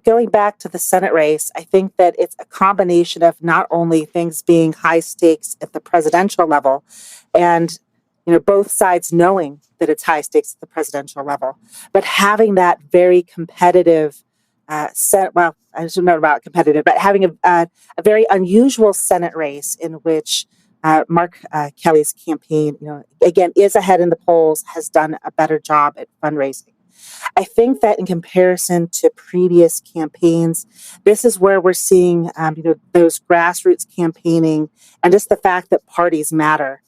Going back to the Senate race, I think that it's a combination of not only things being high stakes at the presidential level and both sides knowing that it's high stakes at the presidential level, but having that very competitive I don't know about competitive, but having a very unusual Senate race in which Mark Kelly's campaign, again, is ahead in the polls, has done a better job at fundraising. I think that in comparison to previous campaigns, this is where we're seeing, those grassroots campaigning and just the fact that parties matter.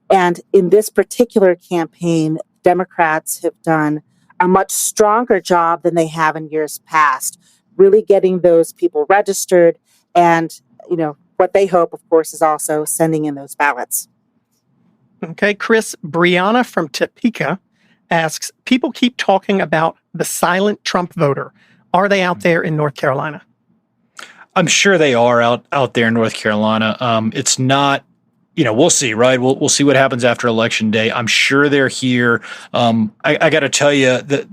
And in this particular campaign, Democrats have done a much stronger job than they have in years past, really getting those people registered. And, what they hope, of course, is also sending in those ballots. Okay, Chris, Brianna from Topeka asks, people keep talking about the silent Trump voter. Are they out there in North Carolina? I'm sure they are out there in North Carolina. It's not, we'll see, right? We'll see what happens after Election Day. I'm sure they're here. I got to tell you that,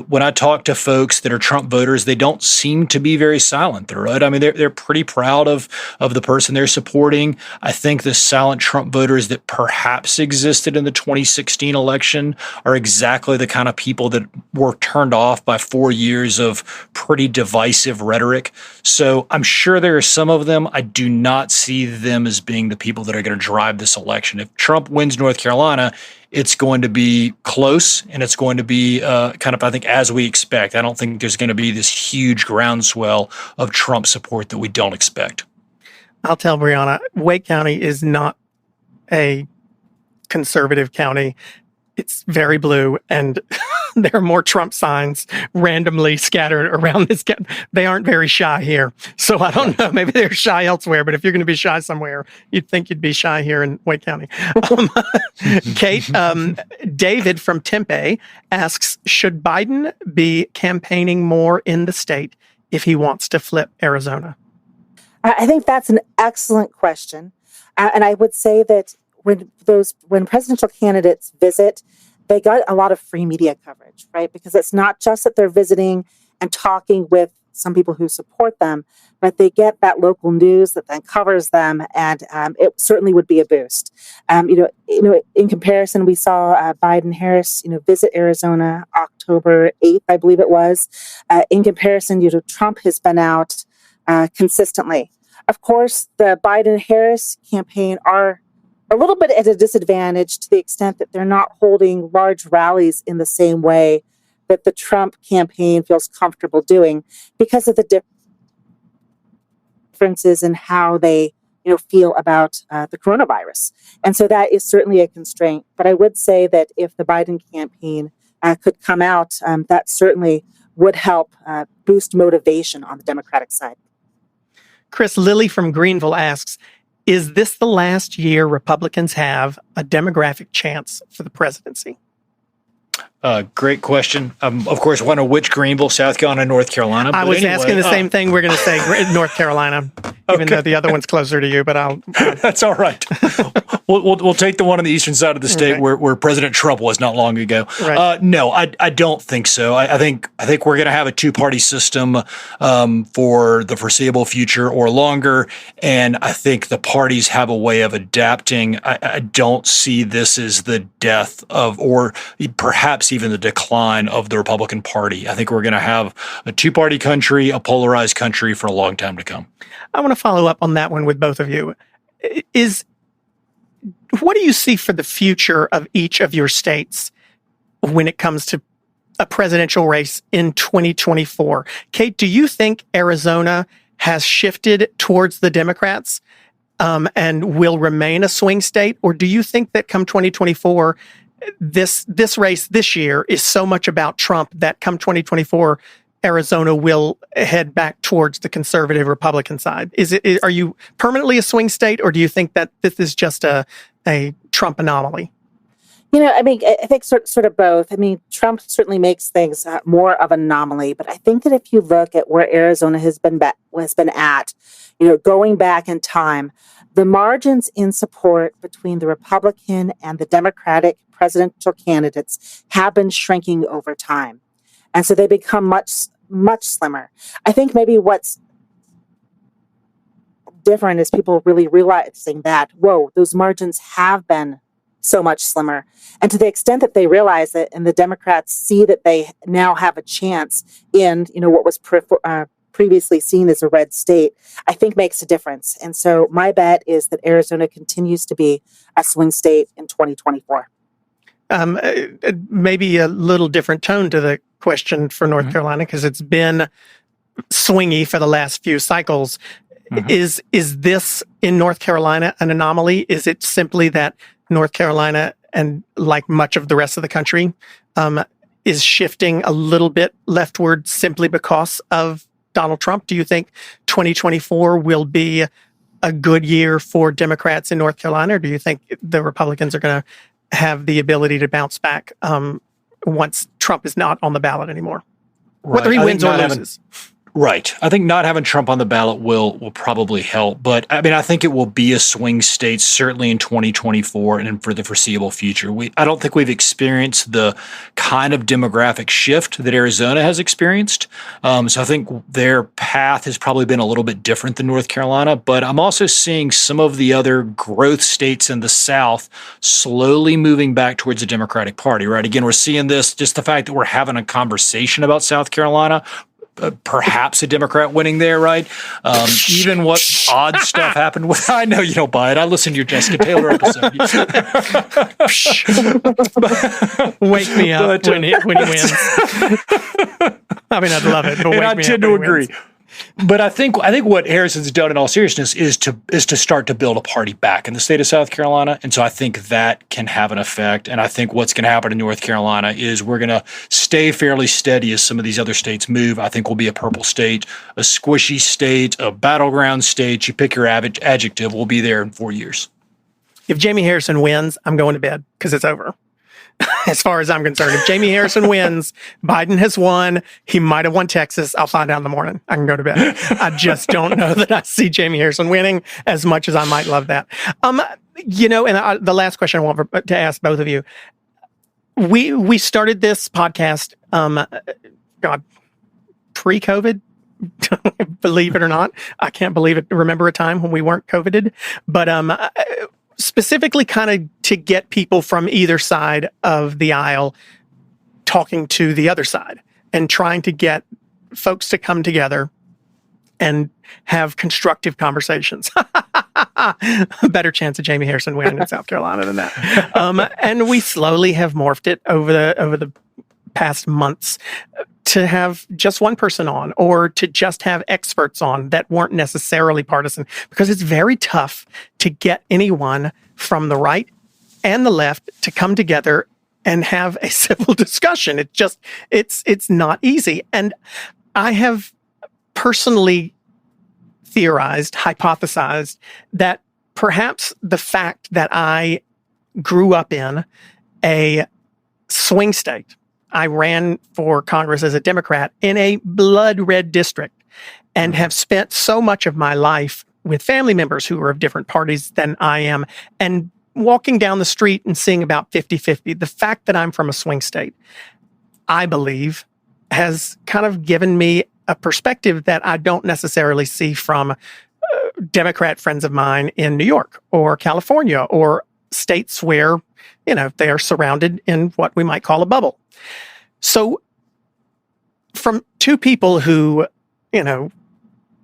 when I talk to folks that are Trump voters, they don't seem to be very silent, right? I mean, they're pretty proud of the person they're supporting. I think the silent Trump voters that perhaps existed in the 2016 election are exactly the kind of people that were turned off by 4 years of pretty divisive rhetoric. So I'm sure there are some of them. I do not see them as being the people that are going to drive this election. If Trump wins North Carolina, it's going to be close, and it's going to be kind of, I think, as we expect. I don't think there's going to be this huge groundswell of Trump support that we don't expect. I'll tell Brianna, Wake County is not a conservative county. It's very blue, and there are more Trump signs randomly scattered around this county. They aren't very shy here. So I don't know. Maybe they're shy elsewhere, but if you're going to be shy somewhere, you'd think you'd be shy here in Wake County. Kate, David from Tempe asks, should Biden be campaigning more in the state if he wants to flip Arizona? I think that's an excellent question. And I would say that when presidential candidates visit, they got a lot of free media coverage, right? Because it's not just that they're visiting and talking with some people who support them, but they get that local news that then covers them, and it certainly would be a boost. In comparison, we saw Biden-Harris, visit Arizona October 8th, I believe it was. In comparison, Trump has been out consistently. Of course, the Biden-Harris campaign are a little bit at a disadvantage to the extent that they're not holding large rallies in the same way that the Trump campaign feels comfortable doing because of the differences in how they feel about the coronavirus. And so that is certainly a constraint. But I would say that if the Biden campaign could come out, that certainly would help boost motivation on the Democratic side. Chris, Lilly from Greenville asks, is this the last year Republicans have a demographic chance for the presidency? Great question. Of course, one of which Greenville, South Carolina, North Carolina. I was asking the same thing. We're going to say North Carolina, even though the other one's closer to you, but I'll... That's all right. We'll take the one on the eastern side of the state where President Trump was not long ago. Right. No, I don't think so. I think we're going to have a two-party system for the foreseeable future or longer, and I think the parties have a way of adapting. I don't see this as the death of, or perhaps even the decline of the Republican Party. I think we're going to have a two-party country, a polarized country for a long time to come. I want to follow up on that one with both of you. What do you see for the future of each of your states when it comes to a presidential race in 2024? Kate, do you think Arizona has shifted towards the Democrats and will remain a swing state? Or do you think that come 2024, this race this year is so much about Trump that come 2024, Arizona will head back towards the conservative Republican side? Are you permanently a swing state, or do you think that this is just a Trump anomaly? I think sort of both. Trump certainly makes things more of an anomaly, but I think that if you look at where Arizona has been at, going back in time, the margins in support between the Republican and the Democratic presidential candidates have been shrinking over time. And so they become much, much slimmer. I think maybe what's different is people really realizing that, whoa, those margins have been so much slimmer. And to the extent that they realize it and the Democrats see that they now have a chance in, what was previously seen as a red state, I think makes a difference. And so my bet is that Arizona continues to be a swing state in 2024. Maybe a little different tone to the question for North Carolina, because it's been swingy for the last few cycles. Is this in North Carolina an anomaly? Is it simply that North Carolina, and like much of the rest of the country, is shifting a little bit leftward simply because of Donald Trump? Do you think 2024 will be a good year for Democrats in North Carolina, or do you think the Republicans are going to have the ability to bounce back once Trump is not on the ballot anymore? Whether he wins or loses. Right. I think not having Trump on the ballot will probably help. But I mean, I think it will be a swing state, certainly in 2024 and for the foreseeable future. I don't think we've experienced the kind of demographic shift that Arizona has experienced. So I think their path has probably been a little bit different than North Carolina. But I'm also seeing some of the other growth states in the South slowly moving back towards the Democratic Party, right? Again, we're seeing this, just the fact that we're having a conversation about South Carolina, perhaps a Democrat winning there, right? Even what odd stuff happened with, I know you don't buy it. I listened to your Jessica Taylor episode. Wake me up when he wins. I mean, I'd love it, but wake me up. I tend to agree. But I think what Harrison's done in all seriousness is to start to build a party back in the state of South Carolina. And so I think that can have an effect. And I think what's going to happen in North Carolina is we're going to stay fairly steady as some of these other states move. I think we'll be a purple state, a squishy state, a battleground state. You pick your adjective, we'll be there in 4 years. If Jamie Harrison wins, I'm going to bed because it's over. As far as I'm concerned, if Jamie Harrison wins, Biden has won. He might have won Texas. I'll find out in the morning. I can go to bed. I just don't know that I see Jamie Harrison winning as much as I might love that. And the last question I want to ask both of you. We started this podcast, pre-COVID. Believe it or not, I can't believe it. Remember a time when we weren't COVIDed, but specifically kind of to get people from either side of the aisle talking to the other side and trying to get folks to come together and have constructive conversations. A better chance of Jamie Harrison winning in South Carolina than that. And we slowly have morphed it over the past months to have just one person on, or to just have experts on that weren't necessarily partisan, because it's very tough to get anyone from the right and the left to come together and have a civil discussion. It's not easy. And I have personally hypothesized that perhaps the fact that I grew up in a swing state, I ran for Congress as a Democrat in a blood red district, and have spent so much of my life with family members who are of different parties than I am, and walking down the street and seeing about 50-50. The fact that I'm from a swing state, I believe, has kind of given me a perspective that I don't necessarily see from Democrat friends of mine in New York or California, or states where, they are surrounded in what we might call a bubble. So from two people who,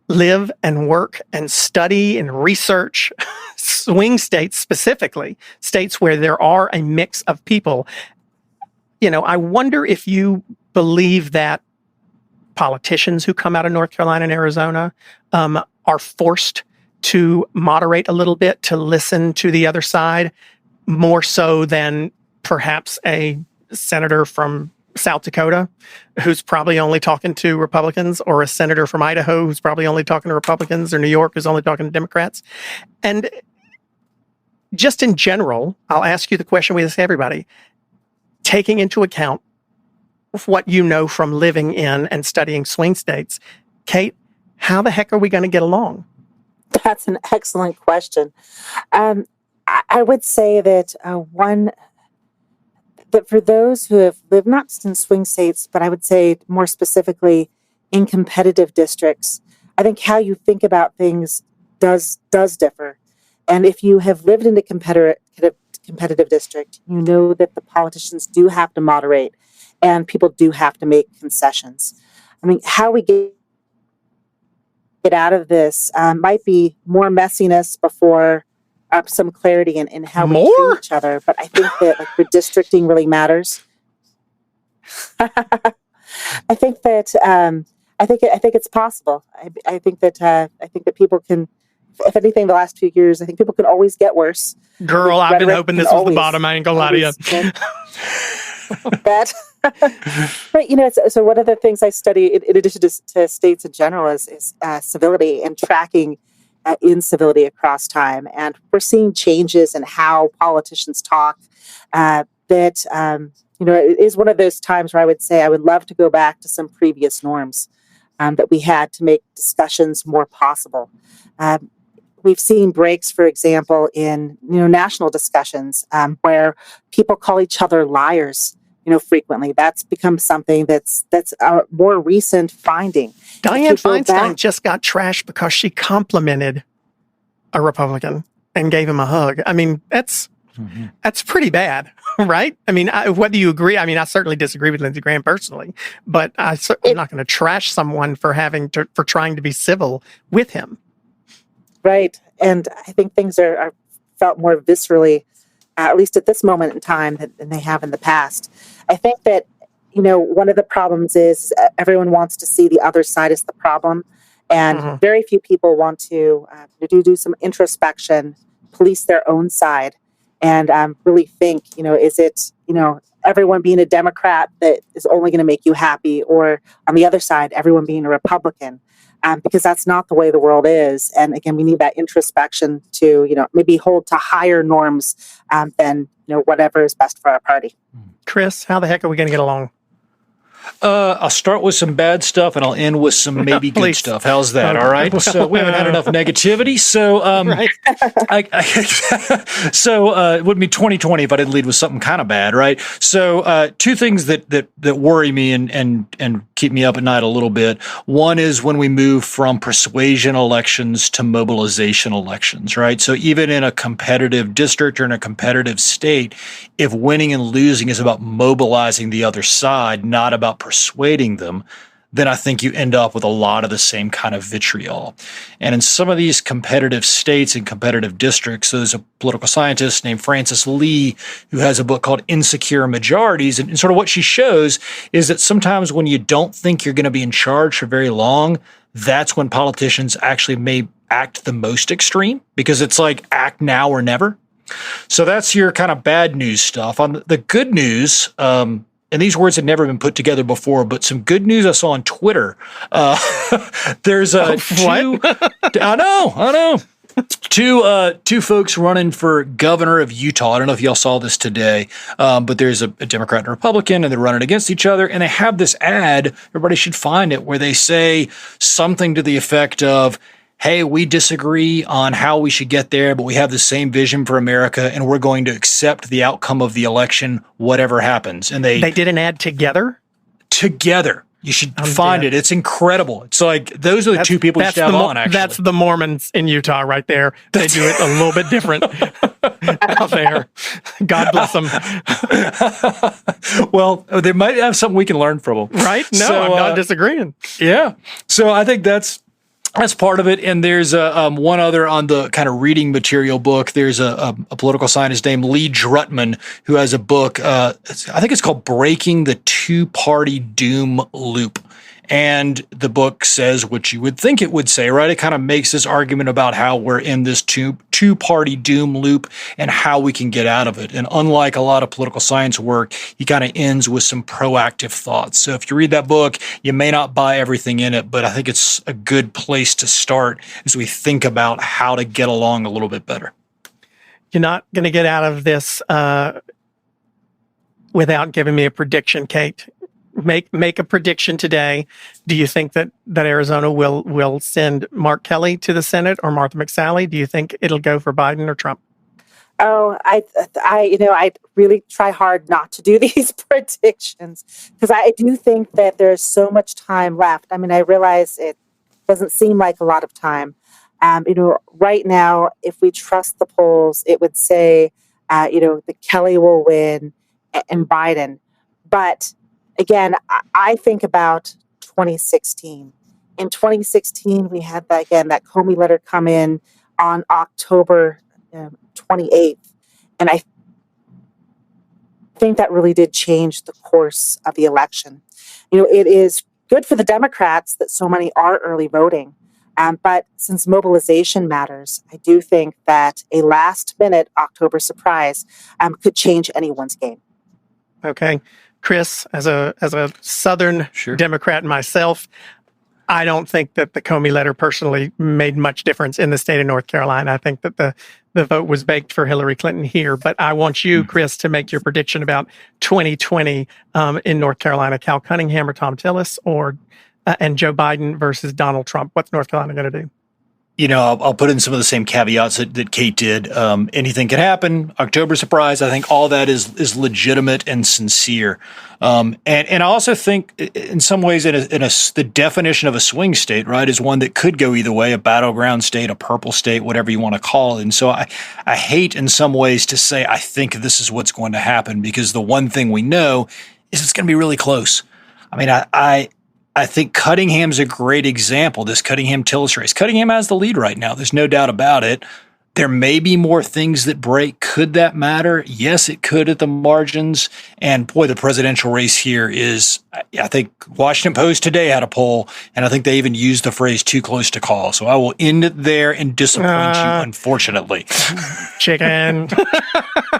live and work and study and research swing states, specifically states where there are a mix of people, I wonder if you believe that politicians who come out of North Carolina and Arizona are forced to moderate a little bit, to listen to the other side, more so than perhaps a senator from South Dakota who's probably only talking to Republicans, or a senator from Idaho who's probably only talking to Republicans, or New York who's only talking to Democrats. And just in general, I'll ask you the question we ask everybody, taking into account what you know from living in and studying swing states, Kate, how the heck are we going to get along? That's an excellent question. I would say that that for those who have lived not just in swing states, but I would say more specifically in competitive districts, I think how you think about things does differ. And if you have lived in a competitive competitive district, you know that the politicians do have to moderate and people do have to make concessions. I mean, how we get out of this might be more messiness before some clarity in how we treat each other. But I think that like redistricting really matters. I think that I think it's possible. I think that people can. If anything, the last few years, I think people can always get worse. Girl, I've been hoping this was the bottom. I ain't gonna lie to you. But so one of the things I study in addition to states in general is civility and tracking incivility across time, and we're seeing changes in how politicians talk. It is one of those times where I would say I would love to go back to some previous norms that we had to make discussions more possible. We've seen breaks, for example, in national discussions where people call each other liars. Frequently, that's become something that's a more recent finding. Dianne Feinstein just got trashed because she complimented a Republican and gave him a hug. I mean, that's pretty bad, right? I mean, whether you agree, I mean, I certainly disagree with Lindsey Graham personally, but I'm not going to trash someone for trying to be civil with him. Right, and I think things are felt more viscerally, at least at this moment in time, than they have in the past. I think that, one of the problems is everyone wants to see the other side as the problem. And very few people want to do some introspection, police their own side, and really think, is it, everyone being a Democrat that is only going to make you happy, or on the other side, everyone being a Republican? Because that's not the way the world is. And again, we need that introspection to, maybe hold to higher norms than, whatever is best for our party. Chris, how the heck are we going to get along? I'll start with some bad stuff and I'll end with some maybe good stuff. How's that? All right. So we haven't had enough negativity. So, it wouldn't be 2020 if I didn't lead with something kind of bad, right? So, two things that worry me and keep me up at night a little bit. One is when we move from persuasion elections to mobilization elections, right? So even in a competitive district or in a competitive state, if winning and losing is about mobilizing the other side, not about persuading them, then I think you end up with a lot of the same kind of vitriol. And in some of these competitive states and competitive districts, there's a political scientist named Frances Lee who has a book called Insecure Majorities. And sort of what she shows is that sometimes when you don't think you're going to be in charge for very long, that's when politicians actually may act the most extreme, because it's like act now or never. So that's your kind of bad news stuff. On the good news, and these words had never been put together before, but some good news I saw on Twitter. There's two. I know. Two folks running for governor of Utah. I don't know if y'all saw this today, but there's a Democrat and a Republican, and they're running against each other. And they have this ad, everybody should find it, where they say something to the effect of, hey, we disagree on how we should get there, but we have the same vision for America, and we're going to accept the outcome of the election, whatever happens. And they did an ad together? Together. You should find it. It's incredible. It's like, those are the two people you should have on, actually. That's the Mormons in Utah right there. They do it a little bit different out there. God bless them. Well, they might have something we can learn from them. Right? No, I'm not disagreeing. Yeah. So I think that's part of it. And there's one other on the kind of reading material book. There's a political scientist named Lee Drutman who has a book. I think it's called Breaking the Two-Party Doom Loop. And the book says what you would think it would say, right? It kind of makes this argument about how we're in this two-party doom loop and how we can get out of it. And unlike a lot of political science work, he kind of ends with some proactive thoughts. So if you read that book, you may not buy everything in it, but I think it's a good place to start as we think about how to get along a little bit better. You're not going to get out of this without giving me a prediction, Kate. Make a prediction today. Do you think that Arizona will send Mark Kelly to the Senate or Martha McSally? Do you think it'll go for Biden or Trump? Oh, I really try hard not to do these predictions, because I do think that there's so much time left. I mean, I realize it doesn't seem like a lot of time. Right now, if we trust the polls, it would say that Kelly will win and Biden. But again, I think about 2016. In 2016, we had that Comey letter come in on October 28th. And I think that really did change the course of the election. It is good for the Democrats that so many are early voting. But since mobilization matters, I do think that a last-minute October surprise could change anyone's game. Okay. Chris, as a Southern Democrat myself, I don't think that the Comey letter personally made much difference in the state of North Carolina. I think that the vote was baked for Hillary Clinton here. But I want you, Chris, to make your prediction about 2020 in North Carolina. Cal Cunningham or Tom Tillis, and Joe Biden versus Donald Trump. What's North Carolina going to do? I'll put in some of the same caveats that Kate did. Anything can happen. October surprise. I think all that is legitimate and sincere. And I also think in some ways the definition of a swing state, right, is one that could go either way, a battleground state, a purple state, whatever you want to call it. And so I hate in some ways to say I think this is what's going to happen, because the one thing we know is it's going to be really close. I mean, I think Cunningham's a great example, this Cunningham-Tillis race. Cunningham has the lead right now. There's no doubt about it. There may be more things that break. Could that matter? Yes, it could at the margins. And boy, the presidential race here is, I think Washington Post today had a poll, and I think they even used the phrase too close to call. So I will end it there and disappoint you, unfortunately. Chicken.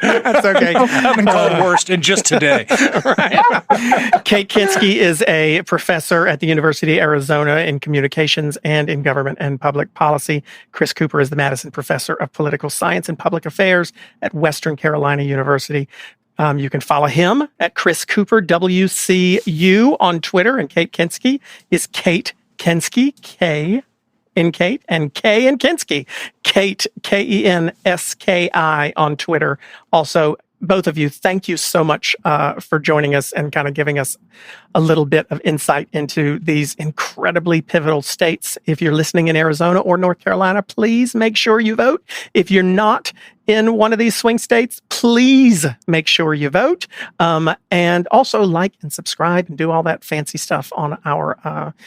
That's okay. I've been called worst and just today. Right. Kate Kenski is a professor at the University of Arizona in communications and in government and public policy. Chris Cooper is the Madison Professor of Political Science and Public Affairs at Western Carolina University. You can follow him at Chris Cooper WCU on Twitter, and Kate Kenski is Kate Kenski, K in Kate, and K in Kenski, Kate Kenski on Twitter. Also, both of you, thank you so much for joining us and kind of giving us a little bit of insight into these incredibly pivotal states. If you're listening in Arizona or North Carolina, please make sure you vote. If you're not in one of these swing states, please make sure you vote. And also like and subscribe and do all that fancy stuff on our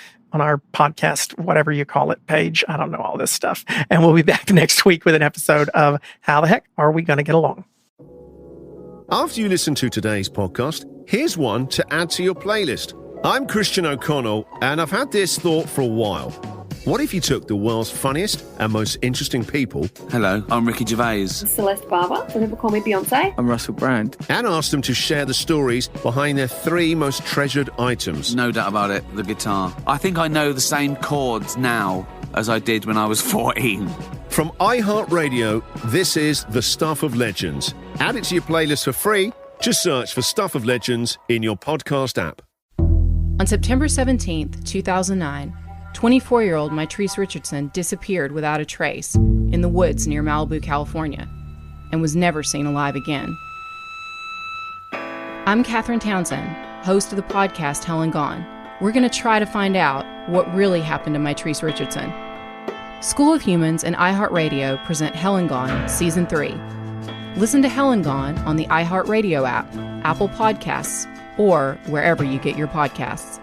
podcast, whatever you call it, page. I don't know all this stuff. And we'll be back next week with an episode of How the Heck Are We Going to Get Along? After you listen to today's podcast, here's one to add to your playlist. I'm Christian O'Connell, and I've had this thought for a while. What if you took the world's funniest and most interesting people... Hello, I'm Ricky Gervais. Celeste Barber, some people call me Beyonce. I'm Russell Brand. And asked them to share the stories behind their 3 most treasured items. No doubt about it, the guitar. I think I know the same chords now as I did when I was 14. From iHeartRadio, this is The Stuff of Legends. Add it to your playlist for free. Just search for Stuff of Legends in your podcast app. On September 17th, 2009, 24-year-old Mitrice Richardson disappeared without a trace in the woods near Malibu, California, and was never seen alive again. I'm Catherine Townsend, host of the podcast Hell and Gone. We're going to try to find out what really happened to Mitrice Richardson. School of Humans and iHeartRadio present Hell and Gone Season 3. Listen to Hell and Gone on the iHeartRadio app, Apple Podcasts, or wherever you get your podcasts.